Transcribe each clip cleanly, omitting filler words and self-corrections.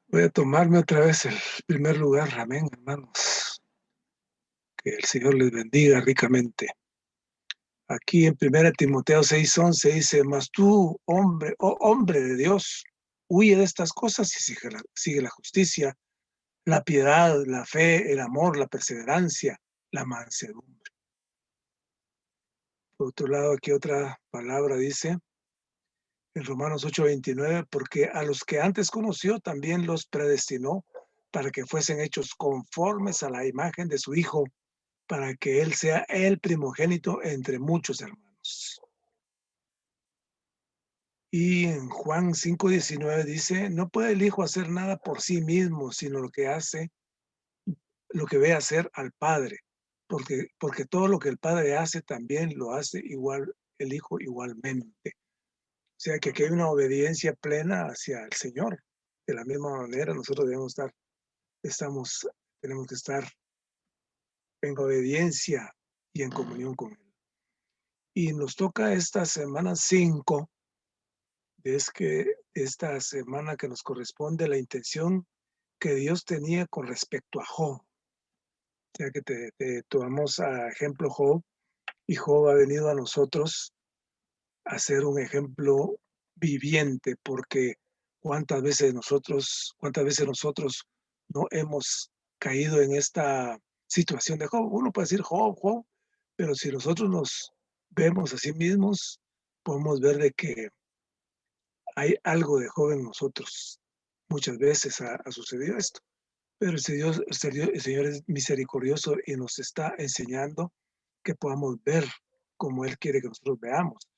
Voy a tomarme otra vez el primer lugar. Amén, hermanos. Que el Señor les bendiga ricamente. Aquí en 1 Timoteo 6:11 dice: Mas tú, hombre, oh hombre de Dios, huye de estas cosas y sigue la justicia, la piedad, la fe, el amor, la perseverancia, la mansedumbre. Por otro lado, aquí otra palabra dice en Romanos 8:29: Porque a los que antes conoció también los predestinó para que fuesen hechos conformes a la imagen de su Hijo, para que Él sea el primogénito entre muchos hermanos. Y en Juan 5:19 dice: No puede el Hijo hacer nada por sí mismo, sino lo que ve hacer al Padre, porque todo lo que el Padre hace también lo hace igual el Hijo igualmente. O sea que aquí hay una obediencia plena hacia el Señor. De la misma manera nosotros estamos, tenemos que estar en obediencia y en comunión con Él. Y nos toca esta semana 5. Es que esta semana que nos corresponde la intención que Dios tenía con respecto a Job. O sea que te tomamos a ejemplo Job, y Job ha venido a nosotros a ser un ejemplo viviente, porque cuántas veces nosotros no hemos caído en esta situación de Job. Uno puede decir Job, Job, pero si nosotros nos vemos a sí mismos, podemos ver de que hay algo de Job en nosotros. Muchas veces ha sucedido esto, pero el Señor es misericordioso y nos está enseñando que podamos ver como Él quiere que nosotros veamos,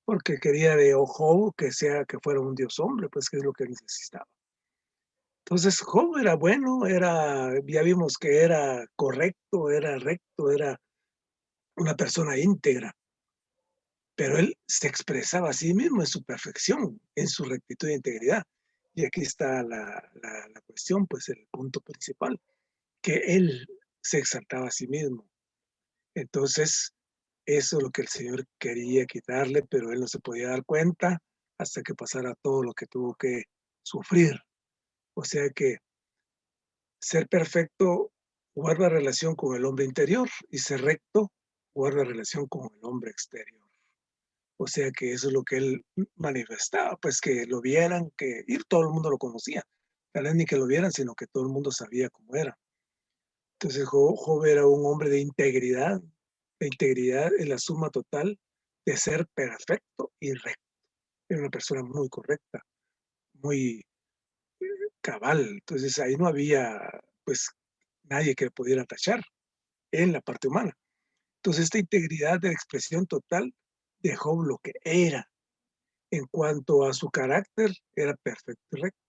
porque quería de Job que fuera un Dios hombre, pues que es lo que necesitaba. Entonces Job era bueno, ya vimos que era correcto, era recto, era una persona íntegra, pero él se expresaba a sí mismo en su perfección, en su rectitud e integridad. Y aquí está la cuestión, pues el punto principal, que él se exaltaba a sí mismo. Entonces, eso es lo que el Señor quería quitarle, pero él no se podía dar cuenta hasta que pasara todo lo que tuvo que sufrir. O sea que ser perfecto guarda relación con el hombre interior, y ser recto guarda relación con el hombre exterior. O sea que eso es lo que él manifestaba, pues que lo vieran, y todo el mundo lo conocía. Tal vez ni que lo vieran, sino que todo el mundo sabía cómo era. Entonces Job era un hombre de integridad. La integridad es la suma total de ser perfecto y recto. Era una persona muy correcta, muy cabal. Entonces ahí no había, pues, nadie que le pudiera tachar en la parte humana. Entonces esta integridad de expresión total de Job, lo que era. En cuanto a su carácter, era perfecto y recto.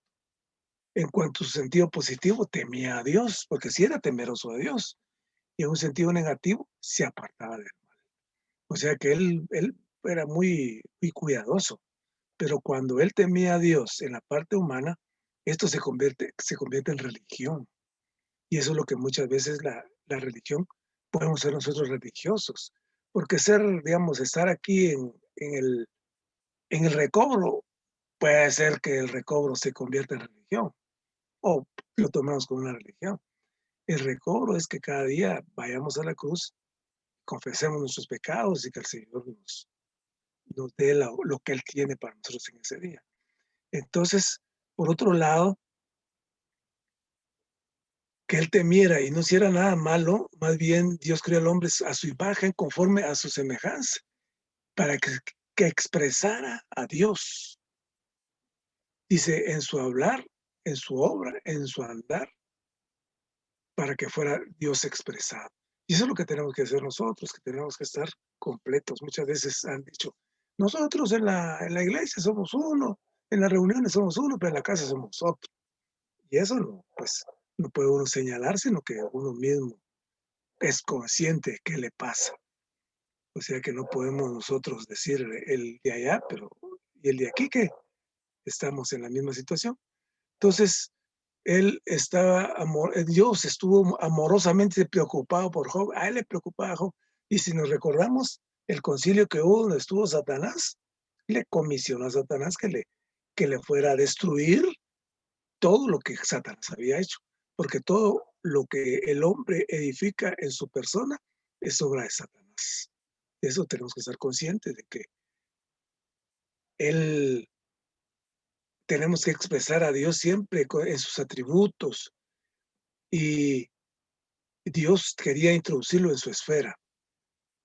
En cuanto a su sentido positivo, temía a Dios, porque sí era temeroso de Dios. Y en un sentido negativo, se apartaba de él. O sea que él era muy cuidadoso. Pero cuando él temía a Dios en la parte humana, esto se convierte en religión. Y eso es lo que muchas veces la religión, podemos ser nosotros religiosos. Porque digamos, estar aquí en el recobro, puede ser que el recobro se convierta en religión, o lo tomemos como una religión. El recobro es que cada día vayamos a la cruz, confesemos nuestros pecados y que el Señor nos dé lo que Él tiene para nosotros en ese día. Entonces, por otro lado, que Él temiera y no hiciera nada malo, más bien Dios creó al hombre a su imagen, conforme a su semejanza, para que expresara a Dios. Dice, en su hablar, en su obra, en su andar, para que fuera Dios expresado. Y eso es lo que tenemos que hacer nosotros, que tenemos que estar completos. Muchas veces han dicho, nosotros en la iglesia somos uno, en las reuniones somos uno, pero en la casa somos otro. Y eso no, pues, no puede uno señalar, sino que uno mismo es consciente qué le pasa. O sea que no podemos nosotros decir el de allá, pero y el de aquí que estamos en la misma situación. Entonces, Dios estuvo amorosamente preocupado por Job. A él le preocupaba a Job. Y si nos recordamos el concilio que hubo donde estuvo Satanás, le comisionó a Satanás que le fuera a destruir todo lo que Satanás había hecho, porque todo lo que el hombre edifica en su persona es obra de Satanás. De eso tenemos que estar conscientes de que él tenemos que expresar a Dios siempre en sus atributos, y Dios quería introducirlo en su esfera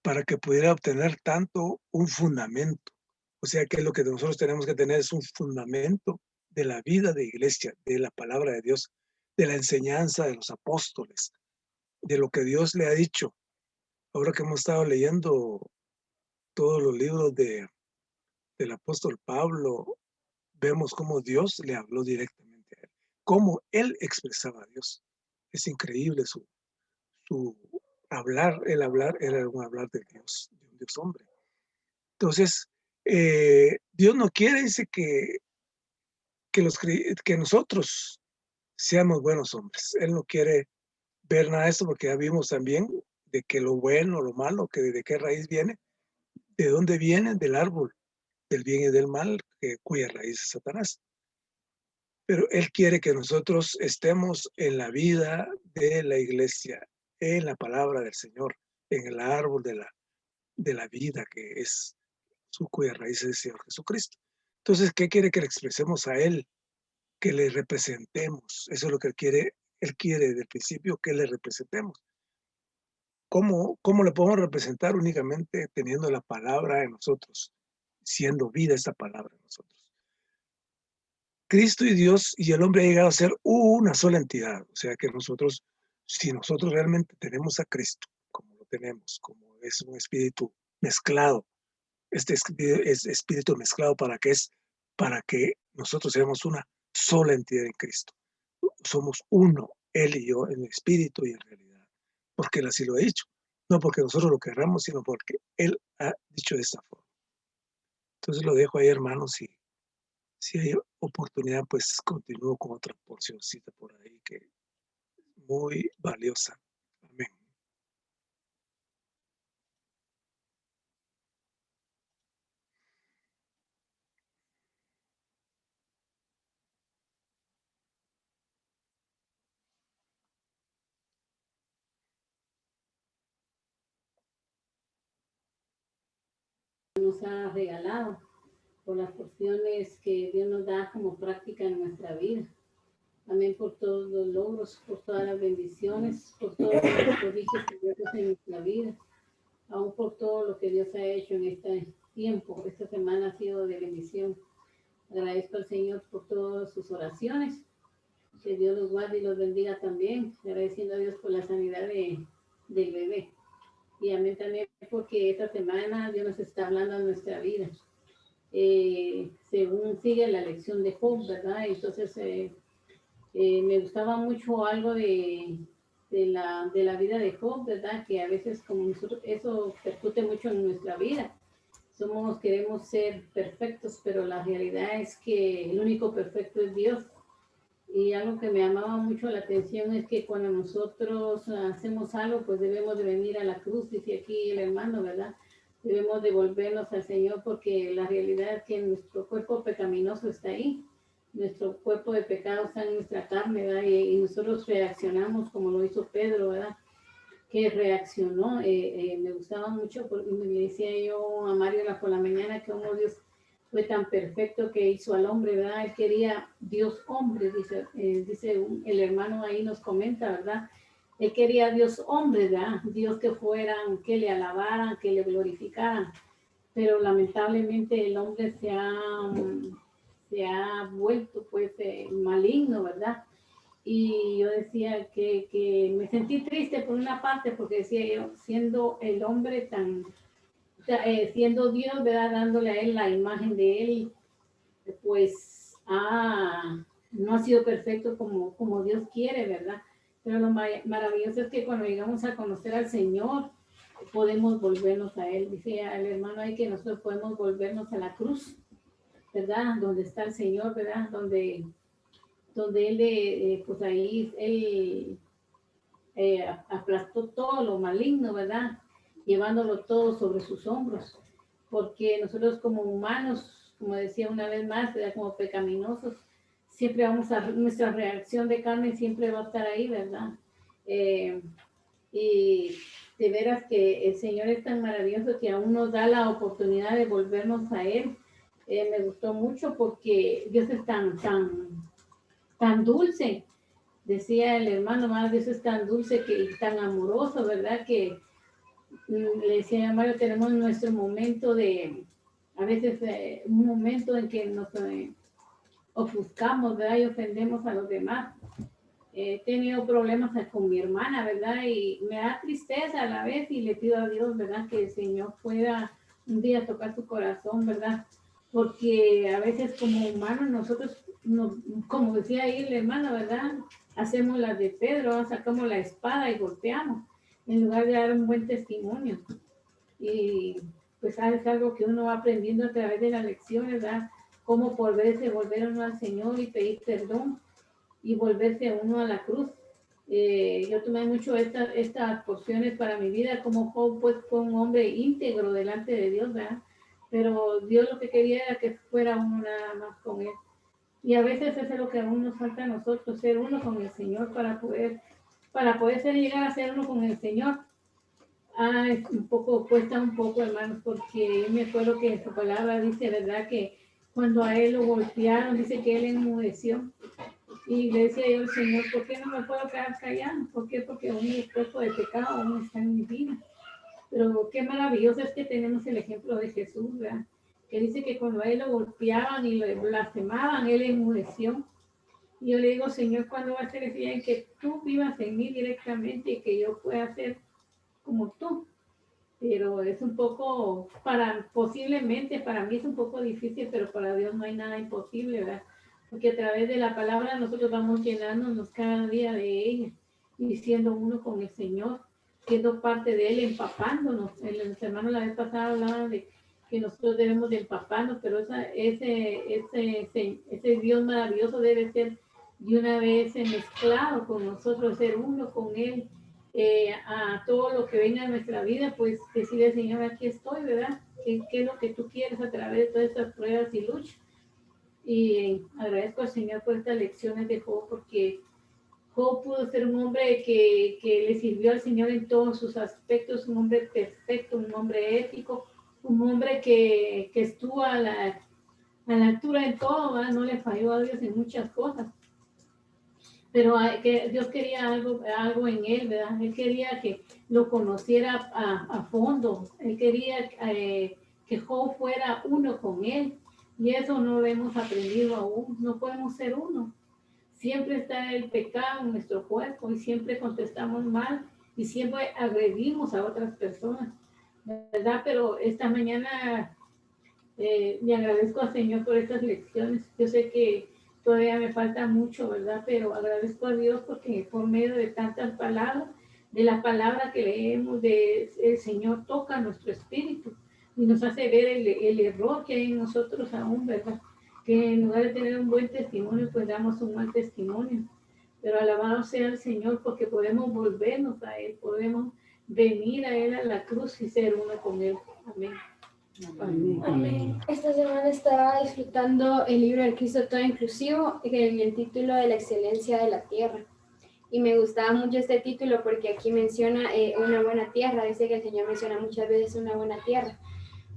para que pudiera obtener tanto un fundamento. O sea que lo que nosotros tenemos que tener es un fundamento de la vida de iglesia, de la palabra de Dios, de la enseñanza de los apóstoles, de lo que Dios le ha dicho. Ahora que hemos estado leyendo todos los libros del apóstol Pablo, vemos cómo Dios le habló directamente a él, cómo él expresaba a Dios. Es increíble su hablar, el hablar era un hablar de Dios, de un Dios hombre. Entonces, Dios no quiere, dice que nosotros seamos buenos hombres. Él no quiere ver nada de esto porque ya vimos también de que lo bueno, lo malo, que de qué raíz viene, de dónde viene, del árbol, del bien y del mal, cuya raíz es Satanás. Pero Él quiere que nosotros estemos en la vida de la iglesia, en la palabra del Señor, en el árbol de la vida que es cuya raíz es el Señor Jesucristo. Entonces, ¿qué quiere que le expresemos a Él? Que le representemos. Eso es lo que Él quiere desde el principio, que le representemos. ¿Cómo le podemos representar? Únicamente teniendo la palabra en nosotros, siendo vida esta palabra en nosotros. Cristo y Dios y el hombre ha llegado a ser una sola entidad. O sea que nosotros, si nosotros realmente tenemos a Cristo, como lo tenemos, como es un espíritu mezclado, este es espíritu mezclado para que nosotros seamos una sola entidad en Cristo. Somos uno, Él y yo, en espíritu y en realidad. Porque Él así lo ha dicho. No porque nosotros lo querramos, sino porque Él ha dicho de esta forma. Entonces lo dejo ahí, hermanos, y si hay oportunidad, pues continúo con otra porcioncita por ahí que es muy valiosa. Amén. Nos ha regalado, por las porciones que Dios nos da como práctica en nuestra vida. Amén, por todos los logros, por todas las bendiciones, por todos los prodigios que Dios hace en nuestra vida, aún por todo lo que Dios ha hecho en este tiempo. Esta semana ha sido de bendición. Agradezco al Señor por todas sus oraciones. Que Dios los guarde y los bendiga también. Agradeciendo a Dios por la sanidad del bebé. Y amén también porque esta semana Dios nos está hablando en nuestra vida. Según sigue la lección de Job, ¿verdad? Entonces, me gustaba mucho algo de la vida de Job, ¿verdad? Que a veces como nosotros, eso percute mucho en nuestra vida. Queremos ser perfectos, pero la realidad es que el único perfecto es Dios. Y algo que me llamaba mucho la atención es que cuando nosotros hacemos algo, pues debemos de venir a la cruz, dice aquí el hermano, ¿verdad? Debemos devolvernos al Señor porque la realidad es que nuestro cuerpo pecaminoso está ahí. Nuestro cuerpo de pecado está en nuestra carne, ¿verdad? Y nosotros reaccionamos como lo hizo Pedro, ¿verdad? Que reaccionó. Me gustaba mucho porque le decía yo a Mario por la mañana que como Dios fue tan perfecto que hizo al hombre, ¿verdad? Él quería Dios hombre, dice el hermano ahí nos comenta, ¿verdad? Él quería Dios hombre, ¿verdad? Dios que fueran, que le alabaran, que le glorificaran. Pero lamentablemente el hombre se ha vuelto pues maligno, ¿verdad? Y yo decía que me sentí triste por una parte porque decía yo, siendo el hombre siendo Dios, ¿verdad? Dándole a él la imagen de él, pues no ha sido perfecto como Dios quiere, ¿verdad? Pero lo maravilloso es que cuando llegamos a conocer al Señor, podemos volvernos a Él. Dice el hermano ahí que nosotros podemos volvernos a la cruz, ¿verdad? Donde está el Señor, ¿verdad? Donde Él, pues ahí, Él aplastó todo lo maligno, ¿verdad? Llevándolo todo sobre sus hombros. Porque nosotros como humanos, como decía una vez más, ¿verdad? Como pecaminosos, siempre nuestra reacción de carne siempre va a estar ahí, ¿verdad? Y de veras que el Señor es tan maravilloso que aún nos da la oportunidad de volvernos a Él. Me gustó mucho porque Dios es tan dulce. Decía el hermano, más Dios es tan dulce y tan amoroso, ¿verdad? Que le decía a Mario, tenemos nuestro momento a veces un momento en que nos ofuscamos, ¿verdad? Y ofendemos a los demás. He tenido problemas con mi hermana, ¿verdad? Y me da tristeza a la vez y le pido a Dios, ¿verdad? Que el Señor pueda un día tocar su corazón, ¿verdad? Porque a veces como humanos nosotros, como decía ahí el hermano, ¿verdad? Hacemos las de Pedro, sacamos la espada y golpeamos, en lugar de dar un buen testimonio. Y pues es algo que uno va aprendiendo a través de las lecciones, ¿verdad? Cómo por veces volver uno al Señor y pedir perdón y volverse uno a la cruz. Yo tomé mucho estas porciones para mi vida, como Job pues fue un hombre íntegro delante de Dios, ¿verdad? Pero Dios lo que quería era que fuera uno nada más con Él. Y a veces eso es lo que aún nos falta a nosotros, ser uno con el Señor para poder llegar a ser uno con el Señor. Cuesta un poco, hermanos, porque yo me acuerdo que en su palabra dice, ¿verdad? Que cuando a él lo golpearon, dice que él enmudeció. Y le decía yo al Señor, ¿por qué no me puedo quedar callado? ¿Por qué? Porque aún el cuerpo de pecado aún está en mi vida. Pero qué maravilloso es que tenemos el ejemplo de Jesús, ¿verdad? Que dice que cuando a él lo golpeaban y lo blasfemaban, él enmudeció. Y yo le digo, Señor, ¿cuándo va a ser el día en que tú vivas en mí directamente y que yo pueda ser como tú? Pero es un poco, posiblemente para mí es un poco difícil, pero para Dios no hay nada imposible, ¿verdad? Porque a través de la palabra nosotros vamos llenándonos cada día de ella y siendo uno con el Señor, siendo parte de Él, empapándonos. Los hermanos la vez pasada hablaban de que nosotros debemos de empaparnos, pero ese Dios maravilloso debe ser de una vez mezclado con nosotros, ser uno con Él. A todo lo que venga en nuestra vida, pues decirle, Señor, aquí estoy, ¿verdad? ¿Qué es lo que tú quieres a través de todas estas pruebas y luchas? Y agradezco al Señor por estas lecciones de Job, porque Job pudo ser un hombre que le sirvió al Señor en todos sus aspectos, un hombre perfecto, un hombre ético, un hombre que estuvo a la altura en todo, ¿verdad? No le falló a Dios en muchas cosas. Pero que Dios quería algo en él, ¿verdad? Él quería que lo conociera a fondo. Él quería que Job fuera uno con él. Y eso no lo hemos aprendido aún. No podemos ser uno. Siempre está el pecado en nuestro cuerpo y siempre contestamos mal y siempre agredimos a otras personas, ¿verdad? Pero esta mañana le agradezco al Señor por estas lecciones. Yo sé que todavía me falta mucho, ¿verdad? Pero agradezco a Dios porque por medio de tantas palabras, de la palabra que leemos, el Señor toca nuestro espíritu y nos hace ver el error que hay en nosotros aún, ¿verdad? Que en lugar de tener un buen testimonio, pues damos un mal testimonio. Pero alabado sea el Señor porque podemos volvernos a Él, podemos venir a Él a la cruz y ser uno con Él. Amén. Amén. Amén. Esta semana estaba disfrutando el libro del Cristo Todo Inclusivo en el título de la excelencia de la tierra. Y me gustaba mucho este título porque aquí menciona una buena tierra. Dice que el Señor menciona muchas veces una buena tierra.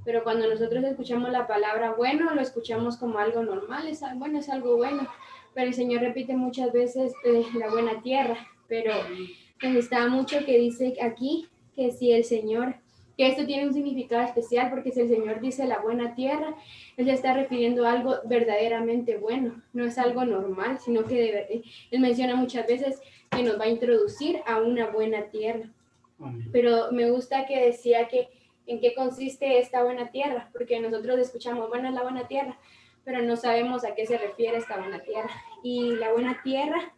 Pero cuando nosotros escuchamos la palabra bueno, lo escuchamos como algo normal, es algo bueno. Pero el Señor repite muchas veces la buena tierra. Pero me gustaba mucho que dice aquí que si el Señor, que esto tiene un significado especial, porque si el Señor dice la buena tierra, Él se está refiriendo a algo verdaderamente bueno, no es algo normal, sino que Él menciona muchas veces que nos va a introducir a una buena tierra. Amén. Pero me gusta que decía que en qué consiste esta buena tierra, porque nosotros escuchamos, bueno, es la buena tierra, pero no sabemos a qué se refiere esta buena tierra. Y la buena tierra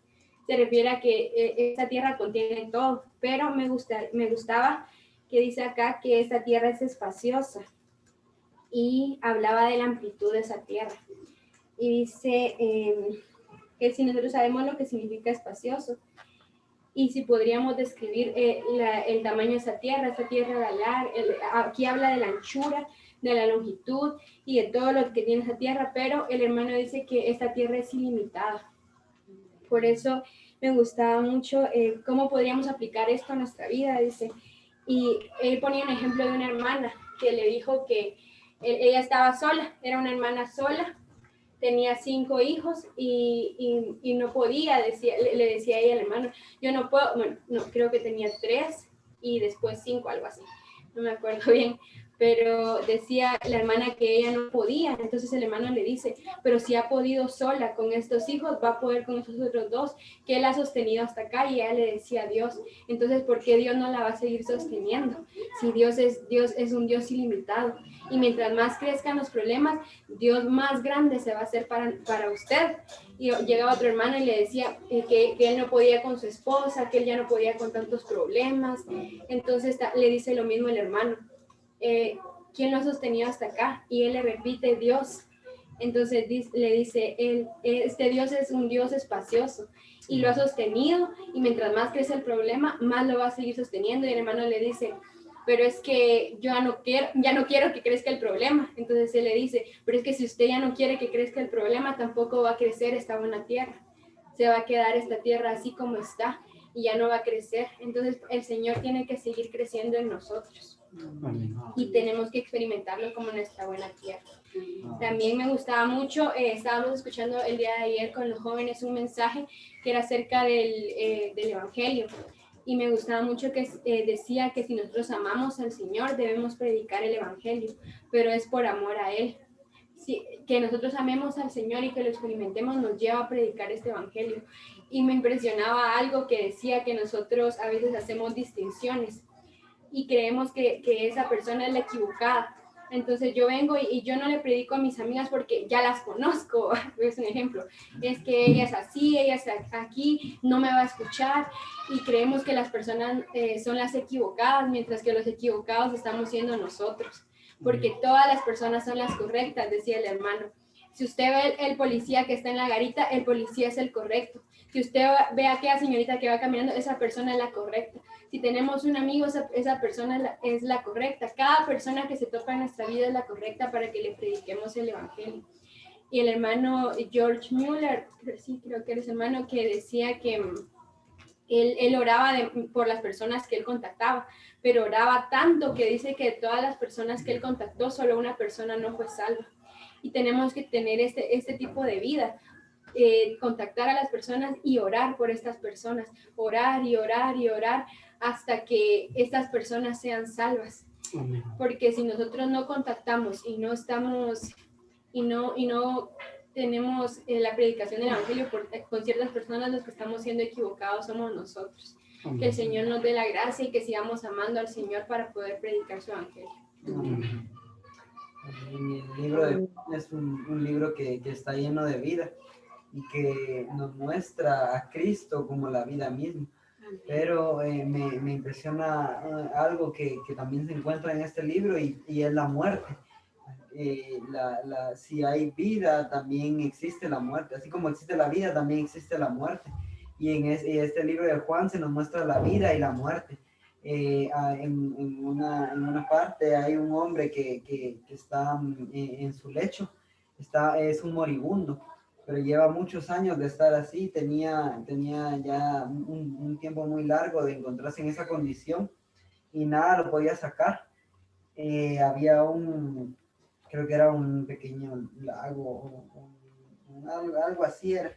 se refiere a que esta tierra contiene todo, pero me gustaba que dice acá que esta tierra es espaciosa y hablaba de la amplitud de esa tierra. Y dice que si nosotros sabemos lo que significa espacioso y si podríamos describir el tamaño de esa tierra galar, aquí habla de la anchura, de la longitud y de todo lo que tiene esa tierra, pero el hermano dice que esta tierra es ilimitada. Por eso me gustaba mucho cómo podríamos aplicar esto a nuestra vida, dice. Y él ponía un ejemplo de una hermana que le dijo que ella estaba sola, era una hermana sola, tenía 5 hijos y no podía, le decía ella al hermano, yo no puedo, bueno, no, creo que tenía 3 y después 5, algo así, no me acuerdo bien, pero decía la hermana que ella no podía, entonces el hermano le dice, pero si ha podido sola con estos hijos, va a poder con estos otros 2, que él ha sostenido hasta acá, y ella le decía a Dios, entonces ¿por qué Dios no la va a seguir sosteniendo? Si Dios es un Dios ilimitado, y mientras más crezcan los problemas, Dios más grande se va a hacer para usted. Y llegaba otro hermano y le decía que él no podía con su esposa, que él ya no podía con tantos problemas. Entonces le dice lo mismo el hermano. ¿Quién lo ha sostenido hasta acá? Y él le repite, Dios. Entonces le dice, este Dios es un Dios espacioso y lo ha sostenido, y mientras más crece el problema, más lo va a seguir sosteniendo. Y el hermano le dice, pero es que yo ya no quiero que crezca el problema. Entonces él le dice, pero es que si usted ya no quiere que crezca el problema, tampoco va a crecer esta buena tierra. Se va a quedar esta tierra así como está y ya no va a crecer. Entonces el Señor tiene que seguir creciendo en nosotros. Y tenemos que experimentarlo como nuestra buena tierra. También me gustaba mucho, estábamos escuchando el día de ayer con los jóvenes un mensaje que era acerca del Evangelio. Y me gustaba mucho que decía que si nosotros amamos al Señor, debemos predicar el Evangelio, pero es por amor a Él. Sí, que nosotros amemos al Señor y que lo experimentemos nos lleva a predicar este Evangelio. Y me impresionaba algo que decía que nosotros a veces hacemos distinciones y creemos que esa persona es la equivocada. Entonces yo vengo y yo no le predico a mis amigas porque ya las conozco, es un ejemplo, es que ella es así, ella es aquí, no me va a escuchar, y creemos que las personas son las equivocadas, mientras que los equivocados estamos siendo nosotros, porque todas las personas son las correctas, decía el hermano. Si usted ve el policía que está en la garita, el policía es el correcto. Si usted ve a aquella señorita que va caminando, esa persona es la correcta. Si tenemos un amigo, esa persona es la correcta. Cada persona que se topa en nuestra vida es la correcta para que le prediquemos el Evangelio. Y el hermano George Mueller, sí, creo que eres hermano, que decía que él oraba por las personas que él contactaba, pero oraba tanto que dice que de todas las personas que él contactó, solo una persona no fue salva. Y tenemos que tener este tipo de vida. Contactar a las personas y orar por estas personas, orar y orar y orar hasta que estas personas sean salvas. Amén. Porque si nosotros no contactamos y no estamos y no tenemos la predicación del Evangelio con ciertas personas, los que estamos siendo equivocados somos nosotros. Amén. Que el Señor nos dé la gracia y que sigamos amando al Señor para poder predicar su Evangelio. Amén. El libro de Juan es un libro que está lleno de vida y que nos muestra a Cristo como la vida misma. Pero me impresiona algo que también se encuentra en este libro y es la muerte. Si hay vida, también existe la muerte. Así como existe la vida, también existe la muerte. Y en este libro de Juan se nos muestra la vida y la muerte. En una parte hay un hombre que está en su lecho, es un moribundo, pero lleva muchos años de estar así, tenía ya un tiempo muy largo de encontrarse en esa condición y nada lo podía sacar. Había creo que era un pequeño lago, algo así era.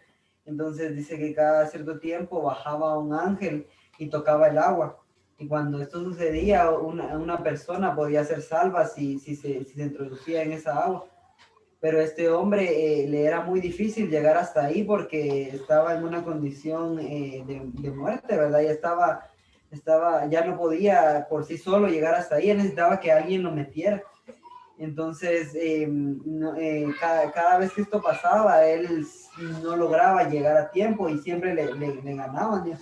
Entonces dice que cada cierto tiempo bajaba un ángel y tocaba el agua. Y cuando esto sucedía, una persona podía ser salva si se introducía en esa agua. Pero este hombre le era muy difícil llegar hasta ahí porque estaba en una condición de muerte, ¿verdad? Ya no podía por sí solo llegar hasta ahí, necesitaba que alguien lo metiera. Entonces, cada vez que esto pasaba, él no lograba llegar a tiempo y siempre le ganaban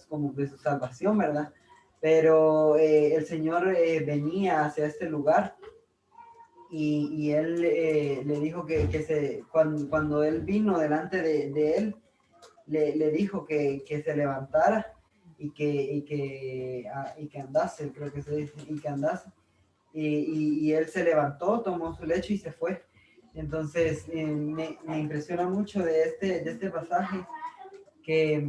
como de su salvación, ¿verdad? Pero el Señor venía hacia este lugar y él le dijo cuando él vino delante de él, le dijo que se levantara y que andase, creo que se dice, y que andase. y él se levantó, tomó su lecho y se fue. Entonces me impresiona mucho de este pasaje que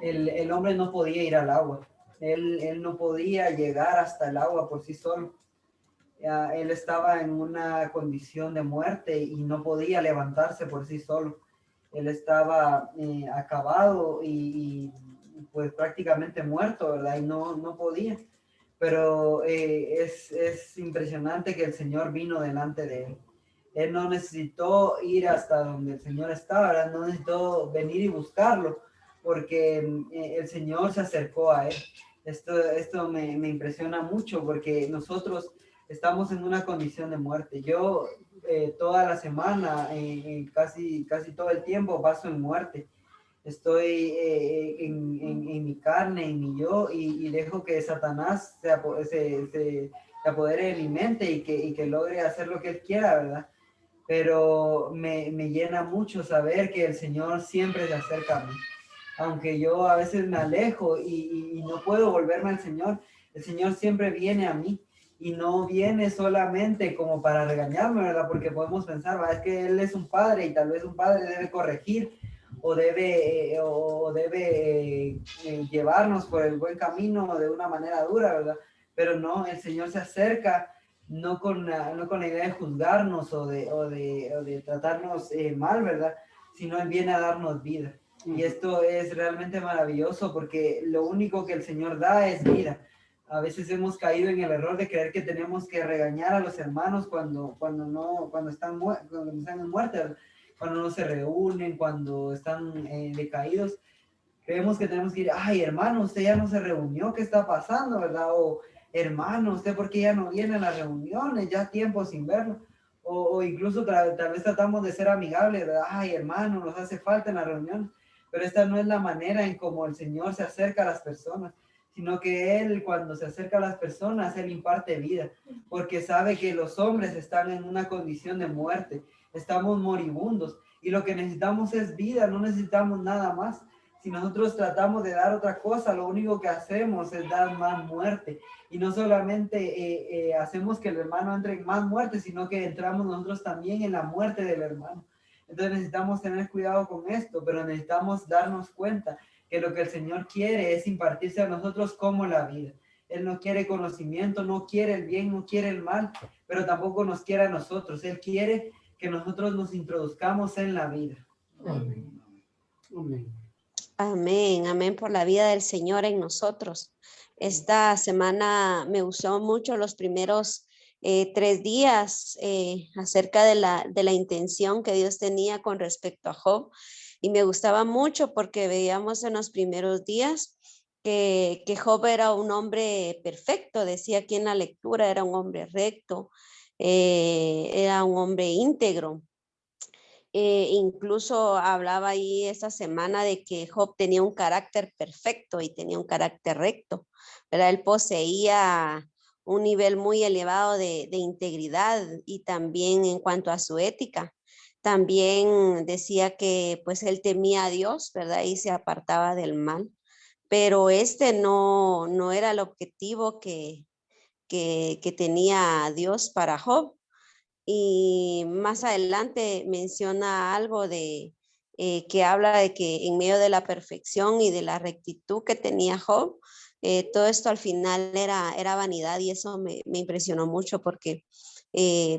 el hombre no podía ir al agua. Él no podía llegar hasta el agua por sí solo. Él estaba en una condición de muerte y no podía levantarse por sí solo. Él estaba acabado y pues prácticamente muerto, ¿verdad? Y no podía. Pero es impresionante que el Señor vino delante de él. Él no necesitó ir hasta donde el Señor estaba, ¿verdad? No necesitó venir y buscarlo, porque el Señor se acercó a él. Esto me impresiona mucho, porque nosotros estamos en una condición de muerte. Yo toda la semana, casi todo el tiempo paso en muerte. Estoy en mi carne, en mi yo, y dejo que Satanás se apodere de mi mente y que logre hacer lo que él quiera, ¿verdad? Pero me llena mucho saber que el Señor siempre se acerca a mí. Aunque yo a veces me alejo y no puedo volverme al Señor, el Señor siempre viene a mí. Y no viene solamente como para regañarme, ¿verdad? Porque podemos pensar, ¿verdad? Es que Él es un padre y tal vez un padre debe corregir o debe llevarnos por el buen camino de una manera dura, ¿verdad? Pero no, el Señor se acerca no con la idea de juzgarnos o de tratarnos mal, ¿verdad? Sino Él viene a darnos vida. Y esto es realmente maravilloso porque lo único que el Señor da es vida. A veces hemos caído en el error de creer que tenemos que regañar a los hermanos cuando están en muerte, cuando no se reúnen, cuando están decaídos. Creemos que tenemos que ir, ay, hermano, usted ya no se reunió, ¿qué está pasando, verdad? O hermano, ¿usted por qué ya no viene a las reuniones? Ya tiempo sin verlo. O incluso tal vez tratamos de ser amigables, ¿verdad? Ay, hermano, nos hace falta en la reunión. Pero esta no es la manera en cómo el Señor se acerca a las personas, sino que Él, cuando se acerca a las personas, Él imparte vida, porque sabe que los hombres están en una condición de muerte, estamos moribundos, y lo que necesitamos es vida, no necesitamos nada más. Si nosotros tratamos de dar otra cosa, lo único que hacemos es dar más muerte. Y no solamente hacemos que el hermano entre en más muerte, sino que entramos nosotros también en la muerte del hermano. Entonces necesitamos tener cuidado con esto, pero necesitamos darnos cuenta que lo que el Señor quiere es impartirse a nosotros como la vida. Él no quiere conocimiento, no quiere el bien, no quiere el mal, pero tampoco nos quiere a nosotros. Él quiere que nosotros nos introduzcamos en la vida. Amén. Amén. Amén, amén por la vida del Señor en nosotros. Esta semana me gustó mucho los primeros 3 días acerca de la intención que Dios tenía con respecto a Job. Y me gustaba mucho porque veíamos en los primeros días que Job era un hombre perfecto, decía aquí en la lectura, era un hombre recto, era un hombre íntegro. Incluso hablaba ahí esta semana de que Job tenía un carácter perfecto y tenía un carácter recto, ¿verdad? Él poseía un nivel muy elevado de integridad y también en cuanto a su ética. También decía que pues él temía a Dios, ¿verdad? Y se apartaba del mal. Pero este no era el objetivo que tenía Dios para Job. Y más adelante menciona algo de que habla de que en medio de la perfección y de la rectitud que tenía Job, todo esto al final era vanidad, y eso me impresionó mucho porque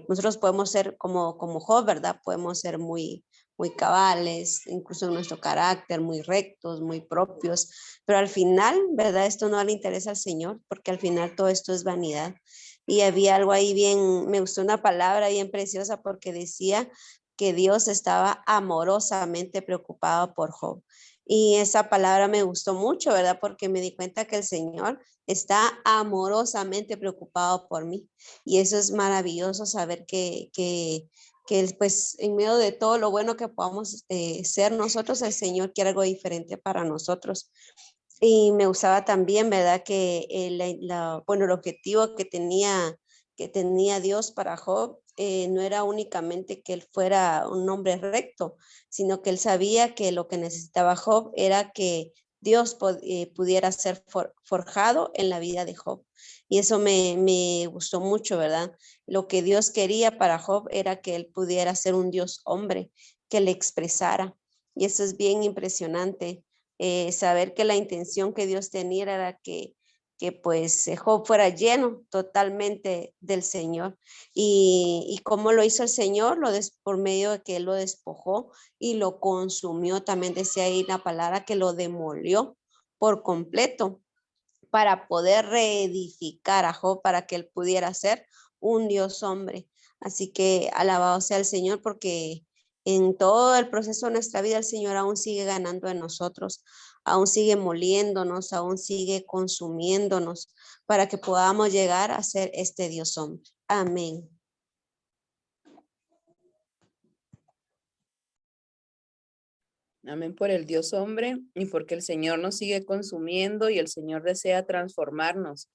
nosotros podemos ser como Job, ¿verdad? Podemos ser muy cabales, incluso en nuestro carácter, muy rectos, muy propios, pero al final, ¿verdad? Esto no le interesa al Señor, porque al final todo esto es vanidad. Y había algo ahí bien, me gustó una palabra bien preciosa porque decía que Dios estaba amorosamente preocupado por Job. Y esa palabra me gustó mucho, ¿verdad? Porque me di cuenta que el Señor está amorosamente preocupado por mí. Y eso es maravilloso saber que pues en medio de todo lo bueno que podamos ser nosotros, el Señor quiere algo diferente para nosotros. Y me gustaba también, ¿verdad? Que el objetivo que tenía Dios para Job no era únicamente que él fuera un hombre recto, sino que él sabía que lo que necesitaba Job era que Dios pudiera ser forjado en la vida de Job. Y eso me gustó mucho, ¿verdad? Lo que Dios quería para Job era que él pudiera ser un Dios hombre, que le expresara. Y eso es bien impresionante, saber que la intención que Dios tenía era que pues Job fuera lleno totalmente del Señor. Y cómo lo hizo el Señor, por medio de que él lo despojó y lo consumió. También decía ahí la palabra que lo demolió por completo para poder reedificar a Job, para que él pudiera ser un Dios hombre. Así que alabado sea el Señor, porque en todo el proceso de nuestra vida el Señor aún sigue ganando en nosotros, aún sigue moliéndonos, aún sigue consumiéndonos para que podamos llegar a ser este Dios hombre. Amén. Amén por el Dios hombre y porque el Señor nos sigue consumiendo y el Señor desea transformarnos.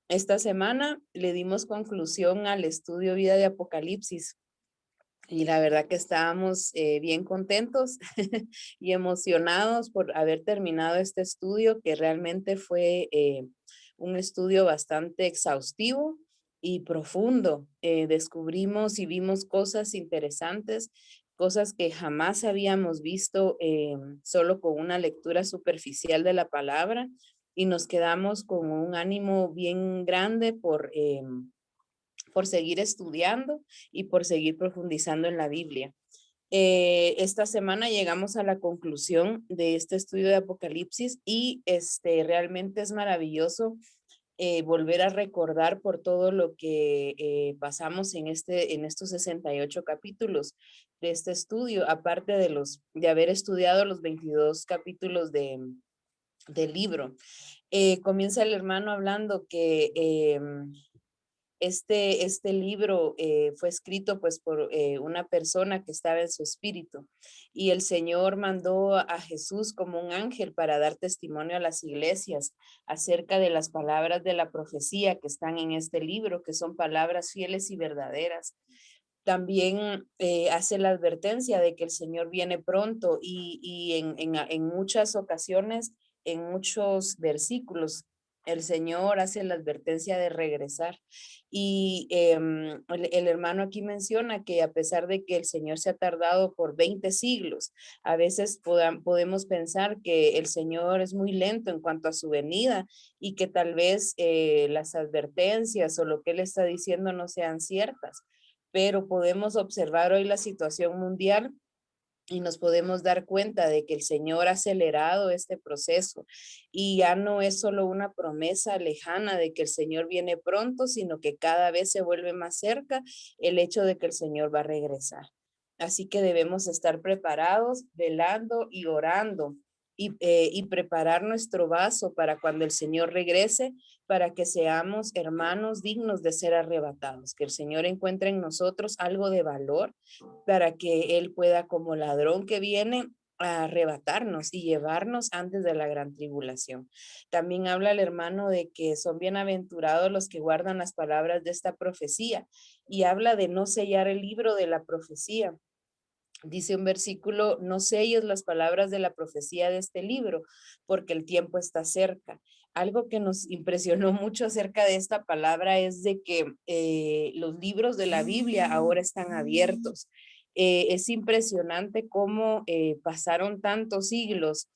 Esta semana le dimos conclusión al estudio Vida de Apocalipsis y la verdad que estábamos bien contentos y emocionados por haber terminado este estudio, que realmente fue un estudio bastante exhaustivo y profundo. Descubrimos y vimos cosas interesantes, cosas que jamás habíamos visto solo con una lectura superficial de la palabra, y nos quedamos con un ánimo bien grande por seguir estudiando y por seguir profundizando en la Biblia. Esta semana llegamos a la conclusión de este estudio de Apocalipsis y realmente es maravilloso volver a recordar por todo lo que pasamos en estos 68 capítulos de este estudio, aparte de haber estudiado los 22 capítulos del libro. Comienza el hermano hablando que este libro fue escrito pues por una persona que estaba en su espíritu, y el Señor mandó a Jesús como un ángel para dar testimonio a las iglesias acerca de las palabras de la profecía que están en este libro, que son palabras fieles y verdaderas. También hace la advertencia de que el Señor viene pronto, y en muchas ocasiones, en muchos versículos, el Señor hace la advertencia de regresar. Y el hermano aquí menciona que a pesar de que el Señor se ha tardado por 20 siglos, a veces podemos pensar que el Señor es muy lento en cuanto a su venida y que tal vez las advertencias o lo que Él está diciendo no sean ciertas. Pero podemos observar hoy la situación mundial y nos podemos dar cuenta de que el Señor ha acelerado este proceso, y ya no es solo una promesa lejana de que el Señor viene pronto, sino que cada vez se vuelve más cerca el hecho de que el Señor va a regresar. Así que debemos estar preparados, velando y orando, y preparar nuestro vaso para cuando el Señor regrese, para que seamos hermanos dignos de ser arrebatados, que el Señor encuentre en nosotros algo de valor para que Él pueda, como ladrón que viene, a arrebatarnos y llevarnos antes de la gran tribulación. También habla el hermano de que son bienaventurados los que guardan las palabras de esta profecía, y habla de no sellar el libro de la profecía. Dice un versículo: no selles las palabras de la profecía de este libro, porque el tiempo está cerca. Algo que nos impresionó mucho acerca de esta palabra es de que los libros de la Biblia ahora están abiertos. Es impresionante cómo pasó tantos siglos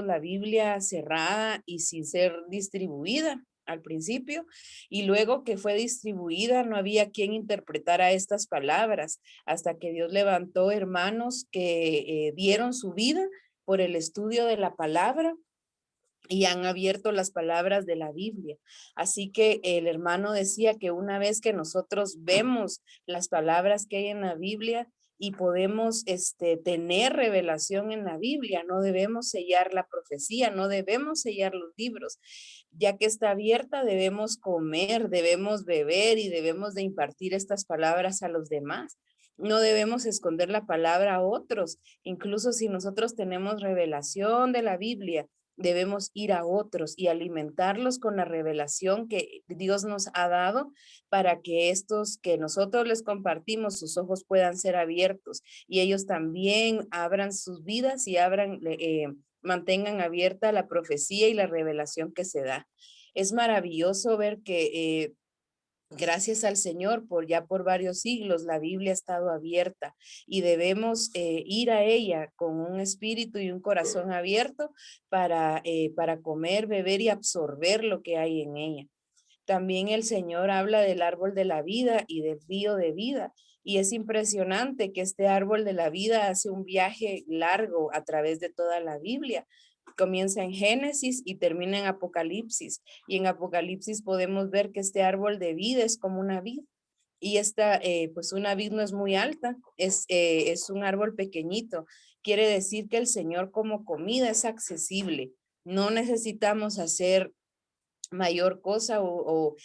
la Biblia cerrada y sin ser distribuida al principio, y luego que fue distribuida no había quien interpretara estas palabras, hasta que Dios levantó hermanos que dieron su vida por el estudio de la palabra y han abierto las palabras de la Biblia. Así que el hermano decía que una vez que nosotros vemos las palabras que hay en la Biblia y podemos tener revelación en la Biblia, no debemos sellar la profecía, no debemos sellar los libros, ya que está abierta. Debemos comer, debemos beber y debemos de impartir estas palabras a los demás. No debemos esconder la palabra a otros. Incluso si nosotros tenemos revelación de la Biblia, debemos ir a otros y alimentarlos con la revelación que Dios nos ha dado, para que estos que nosotros les compartimos, sus ojos puedan ser abiertos y ellos también abran sus vidas y abran mantengan abierta la profecía y la revelación que se da. Es maravilloso ver que gracias al Señor, por varios siglos, la Biblia ha estado abierta y debemos ir a ella con un espíritu y un corazón abierto para comer, beber y absorber lo que hay en ella. También el Señor habla del árbol de la vida y del río de vida. Y es impresionante que este árbol de la vida hace un viaje largo a través de toda la Biblia. Comienza en Génesis y termina en Apocalipsis. Y en Apocalipsis podemos ver que este árbol de vida es como una vid. Y esta, pues una vid no es muy alta, es un árbol pequeñito. Quiere decir que el Señor como comida es accesible. No necesitamos hacer mayor cosa o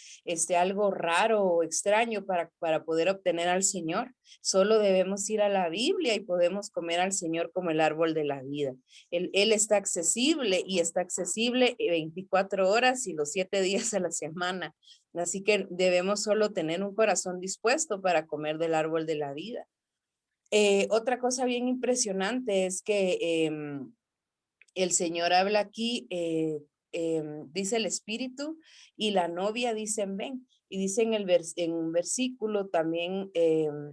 algo raro o extraño para poder obtener al Señor. Solo debemos ir a la Biblia y podemos comer al Señor como el árbol de la vida. Él está accesible y está accesible 24 horas y los 7 días a la semana. Así que debemos solo tener un corazón dispuesto para comer del árbol de la vida. Otra cosa bien impresionante es que el Señor habla aquí, dice el Espíritu y la novia dicen ven. Y dice en un versículo también,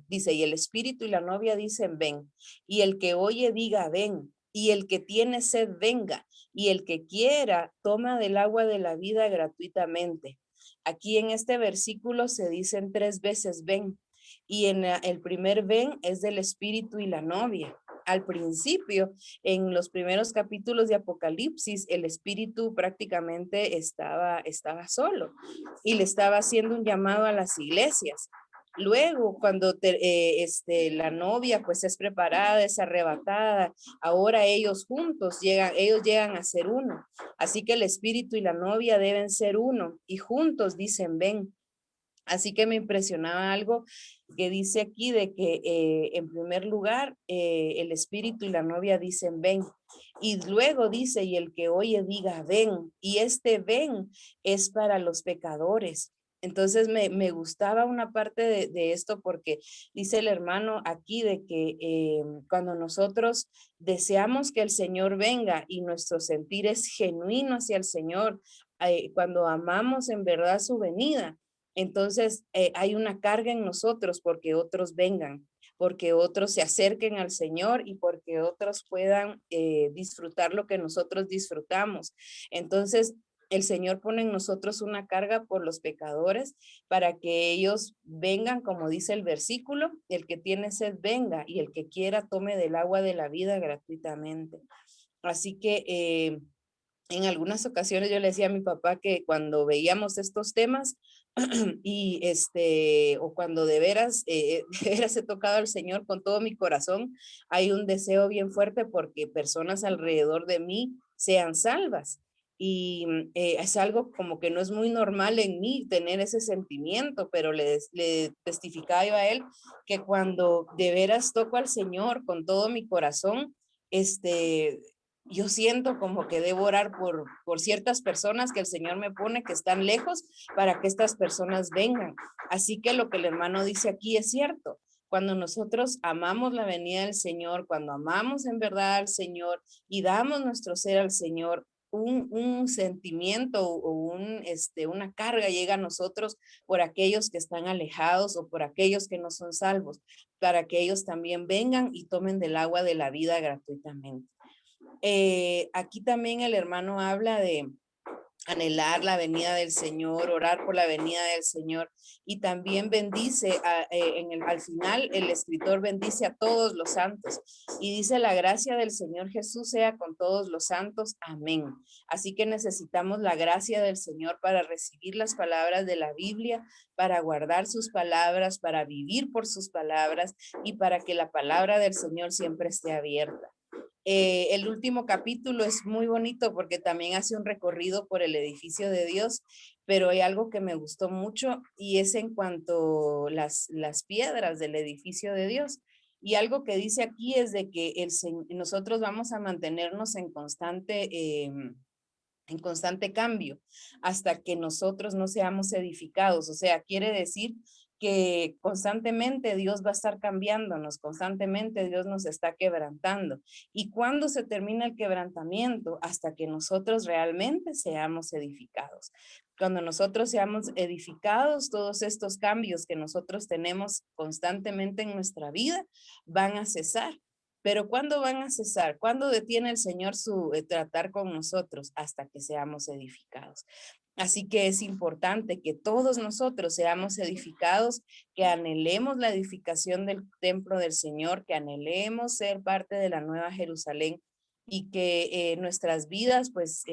dice, y el Espíritu y la novia dicen ven. Y el que oye diga ven. Y el que tiene sed venga. Y el que quiera toma del agua de la vida gratuitamente. Aquí en este versículo se dicen 3 veces ven. Y en el primer ven es del Espíritu y la novia. Al principio, en los primeros capítulos de Apocalipsis, el Espíritu prácticamente estaba solo y le estaba haciendo un llamado a las iglesias. Luego, cuando la novia pues es preparada, es arrebatada, ahora ellos juntos llegan a ser uno. Así que el Espíritu y la novia deben ser uno y juntos dicen ven. Así que me impresionaba algo que dice aquí de que en primer lugar el Espíritu y la novia dicen ven y luego dice y el que oye diga ven y este ven es para los pecadores. Entonces me gustaba una parte de esto porque dice el hermano aquí de que cuando nosotros deseamos que el Señor venga y nuestro sentir es genuino hacia el Señor, cuando amamos en verdad su venida, entonces hay una carga en nosotros porque otros vengan, porque otros se acerquen al Señor y porque otros puedan disfrutar lo que nosotros disfrutamos. Entonces el Señor pone en nosotros una carga por los pecadores para que ellos vengan, como dice el versículo, el que tiene sed venga y el que quiera tome del agua de la vida gratuitamente. Así que en algunas ocasiones yo le decía a mi papá que cuando veíamos estos temas y o cuando de veras he tocado al Señor con todo mi corazón, hay un deseo bien fuerte porque personas alrededor de mí sean salvas. Y es algo como que no es muy normal en mí tener ese sentimiento, pero le testificaba yo a él que cuando de veras toco al Señor con todo mi corazón, yo siento como que debo orar por ciertas personas que el Señor me pone que están lejos para que estas personas vengan. Así que lo que el hermano dice aquí es cierto. Cuando nosotros amamos la venida del Señor, cuando amamos en verdad al Señor y damos nuestro ser al Señor, un sentimiento o una carga llega a nosotros por aquellos que están alejados o por aquellos que no son salvos, para que ellos también vengan y tomen del agua de la vida gratuitamente. Aquí también el hermano habla de anhelar la venida del Señor, orar por la venida del Señor y también bendice, al final el escritor bendice a todos los santos y dice la gracia del Señor Jesús sea con todos los santos, amén. Así que necesitamos la gracia del Señor para recibir las palabras de la Biblia, para guardar sus palabras, para vivir por sus palabras y para que la palabra del Señor siempre esté abierta. El último capítulo es muy bonito porque también hace un recorrido por el edificio de Dios, pero hay algo que me gustó mucho y es en cuanto las piedras del edificio de Dios. Y algo que dice aquí es de que nosotros vamos a mantenernos en constante cambio hasta que nosotros no seamos edificados. O sea, quiere decir que constantemente Dios va a estar cambiándonos, constantemente Dios nos está quebrantando. ¿Y cuándo se termina el quebrantamiento? Hasta que nosotros realmente seamos edificados. Cuando nosotros seamos edificados, todos estos cambios que nosotros tenemos constantemente en nuestra vida van a cesar. Pero ¿cuándo van a cesar? ¿Cuándo detiene el Señor su tratar con nosotros? Hasta que seamos edificados. Así que es importante que todos nosotros seamos edificados, que anhelemos la edificación del templo del Señor, que anhelemos ser parte de la Nueva Jerusalén y que nuestras vidas pues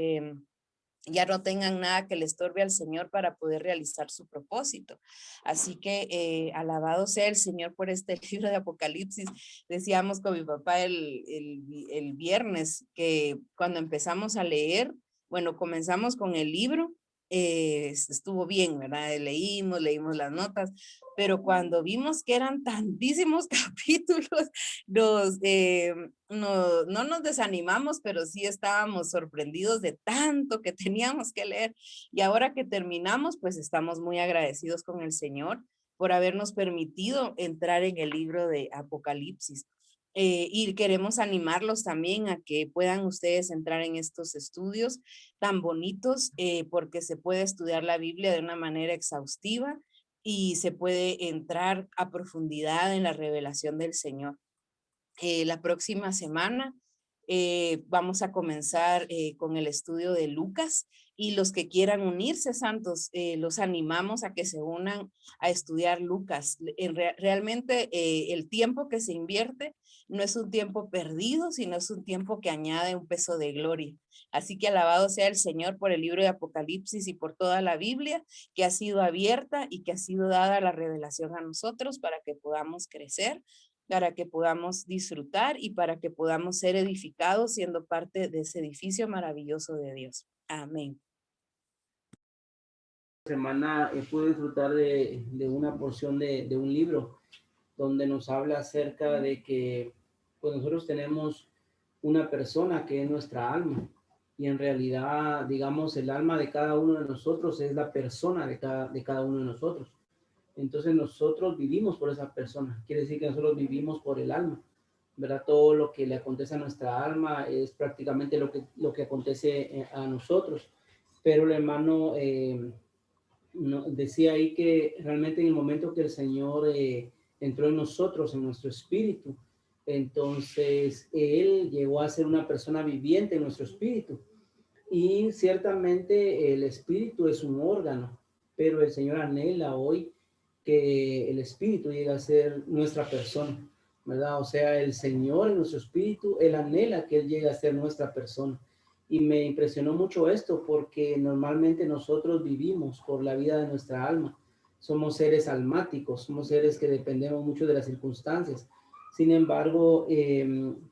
ya no tengan nada que le estorbe al Señor para poder realizar su propósito. Así que alabado sea el Señor por este libro de Apocalipsis. Decíamos con mi papá el viernes que cuando empezamos a leer, bueno, comenzamos con el libro, estuvo bien, ¿verdad? Leímos las notas, pero cuando vimos que eran tantísimos capítulos, no nos desanimamos, pero sí estábamos sorprendidos de tanto que teníamos que leer. Y ahora que terminamos, pues estamos muy agradecidos con el Señor por habernos permitido entrar en el libro de Apocalipsis. Y queremos animarlos también a que puedan ustedes entrar en estos estudios tan bonitos, porque se puede estudiar la Biblia de una manera exhaustiva y se puede entrar a profundidad en la revelación del Señor. La próxima semana vamos a comenzar con el estudio de Lucas, y los que quieran unirse, santos, los animamos a que se unan a estudiar Lucas. Realmente el tiempo que se invierte no es un tiempo perdido, sino es un tiempo que añade un peso de gloria. Así que alabado sea el Señor por el libro de Apocalipsis y por toda la Biblia que ha sido abierta y que ha sido dada la revelación a nosotros para que podamos crecer, para que podamos disfrutar y para que podamos ser edificados siendo parte de ese edificio maravilloso de Dios. Amén. Semana pude disfrutar de una porción de un libro donde nos habla acerca de que pues nosotros tenemos una persona que es nuestra alma, y en realidad, digamos, el alma de cada uno de nosotros es la persona de cada uno de nosotros. Entonces nosotros vivimos por esa persona, quiere decir que nosotros vivimos por el alma, ¿verdad? Todo lo que le acontece a nuestra alma es prácticamente lo que acontece a nosotros. Pero el hermano decía ahí que realmente en el momento que el Señor entró en nosotros, en nuestro espíritu, entonces Él llegó a ser una persona viviente en nuestro espíritu. Y ciertamente el espíritu es un órgano, pero el Señor anhela hoy que el espíritu llegue a ser nuestra persona, ¿verdad? O sea, el Señor en nuestro espíritu, Él anhela que Él llegue a ser nuestra persona. Y me impresionó mucho esto porque normalmente nosotros vivimos por la vida de nuestra alma. Somos seres almáticos, somos seres que dependemos mucho de las circunstancias. Sin embargo,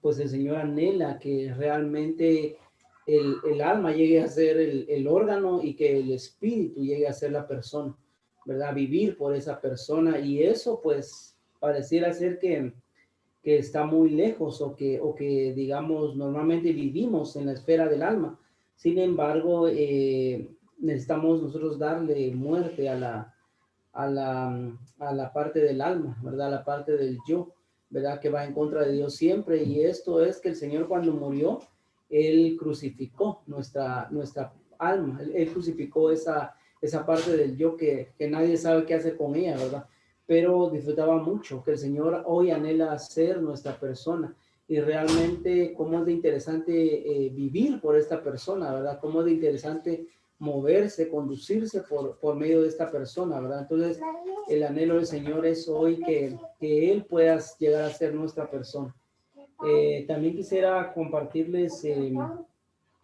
pues el Señor anhela que realmente el alma llegue a ser el órgano y que el espíritu llegue a ser la persona, ¿verdad? Vivir por esa persona, y eso pues pareciera ser que está muy lejos o que digamos normalmente vivimos en la esfera del alma. Sin embargo, necesitamos nosotros darle muerte a la parte del alma, ¿verdad? A la parte del yo, ¿verdad? Que va en contra de Dios siempre. Y esto es que el Señor, cuando murió, Él crucificó nuestra alma. Él crucificó esa parte del yo que nadie sabe qué hacer con ella, ¿verdad? Pero disfrutaba mucho, que el Señor hoy anhela ser nuestra persona. Y realmente cómo es de interesante vivir por esta persona, ¿verdad? Cómo es de interesante moverse, conducirse por medio de esta persona, ¿verdad? Entonces, el anhelo del Señor es hoy que Él pueda llegar a ser nuestra persona. También quisiera compartirles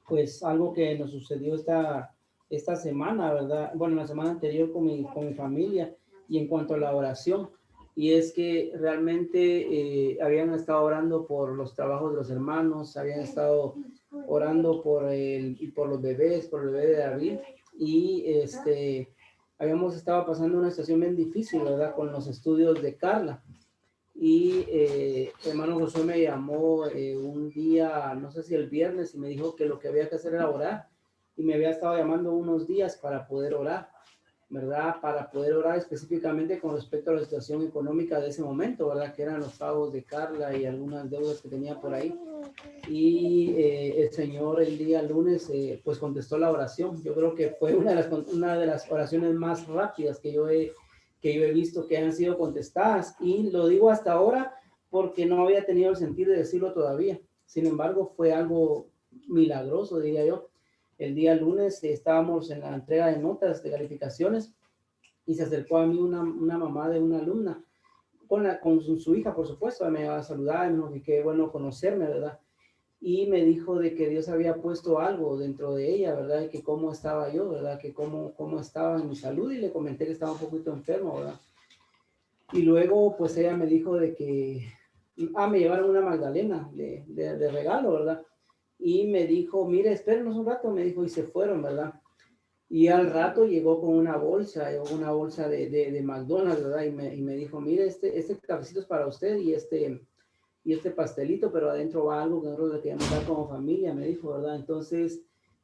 pues algo que nos sucedió esta semana, ¿verdad? Bueno, la semana anterior con mi familia, y en cuanto a la oración, y es que realmente habían estado orando por los trabajos de los hermanos, habían estado orando por los bebés, por el bebé de David, y habíamos estado pasando una situación bien difícil, ¿verdad? Con los estudios de Carla. Y hermano Josué me llamó un día, no sé si el viernes, y me dijo que lo que había que hacer era orar, y me había estado llamando unos días para poder orar. ¿verdad? Para poder orar específicamente con respecto a la situación económica de ese momento, ¿verdad? Que eran los pagos de Carla y algunas deudas que tenía por ahí. Y el Señor el día lunes pues contestó la oración. Yo creo que fue una de las oraciones más rápidas que yo he visto que han sido contestadas, y lo digo hasta ahora porque no había tenido el sentido de decirlo todavía. Sin embargo, fue algo milagroso, diría yo. El día lunes estábamos en la entrega de notas de calificaciones y se acercó a mí una mamá de una alumna con su hija, por supuesto. Me iba a saludar, me dijo que qué bueno conocerme, ¿verdad? Y me dijo de que Dios había puesto algo dentro de ella, ¿verdad? Y que cómo estaba yo, ¿verdad? Que cómo estaba en mi salud, y le comenté que estaba un poquito enfermo, ¿verdad? Y luego, pues ella me dijo de que, me llevaron una magdalena de regalo, ¿verdad? Y me dijo, mire, espérenos un rato, me dijo, y se fueron, ¿verdad? Y al rato llegó con una bolsa de McDonald's, ¿verdad? Y me dijo, mire, este cafecito es para usted, y este pastelito, pero adentro va algo que nosotros le queremos dar como familia, me dijo, ¿verdad? Entonces,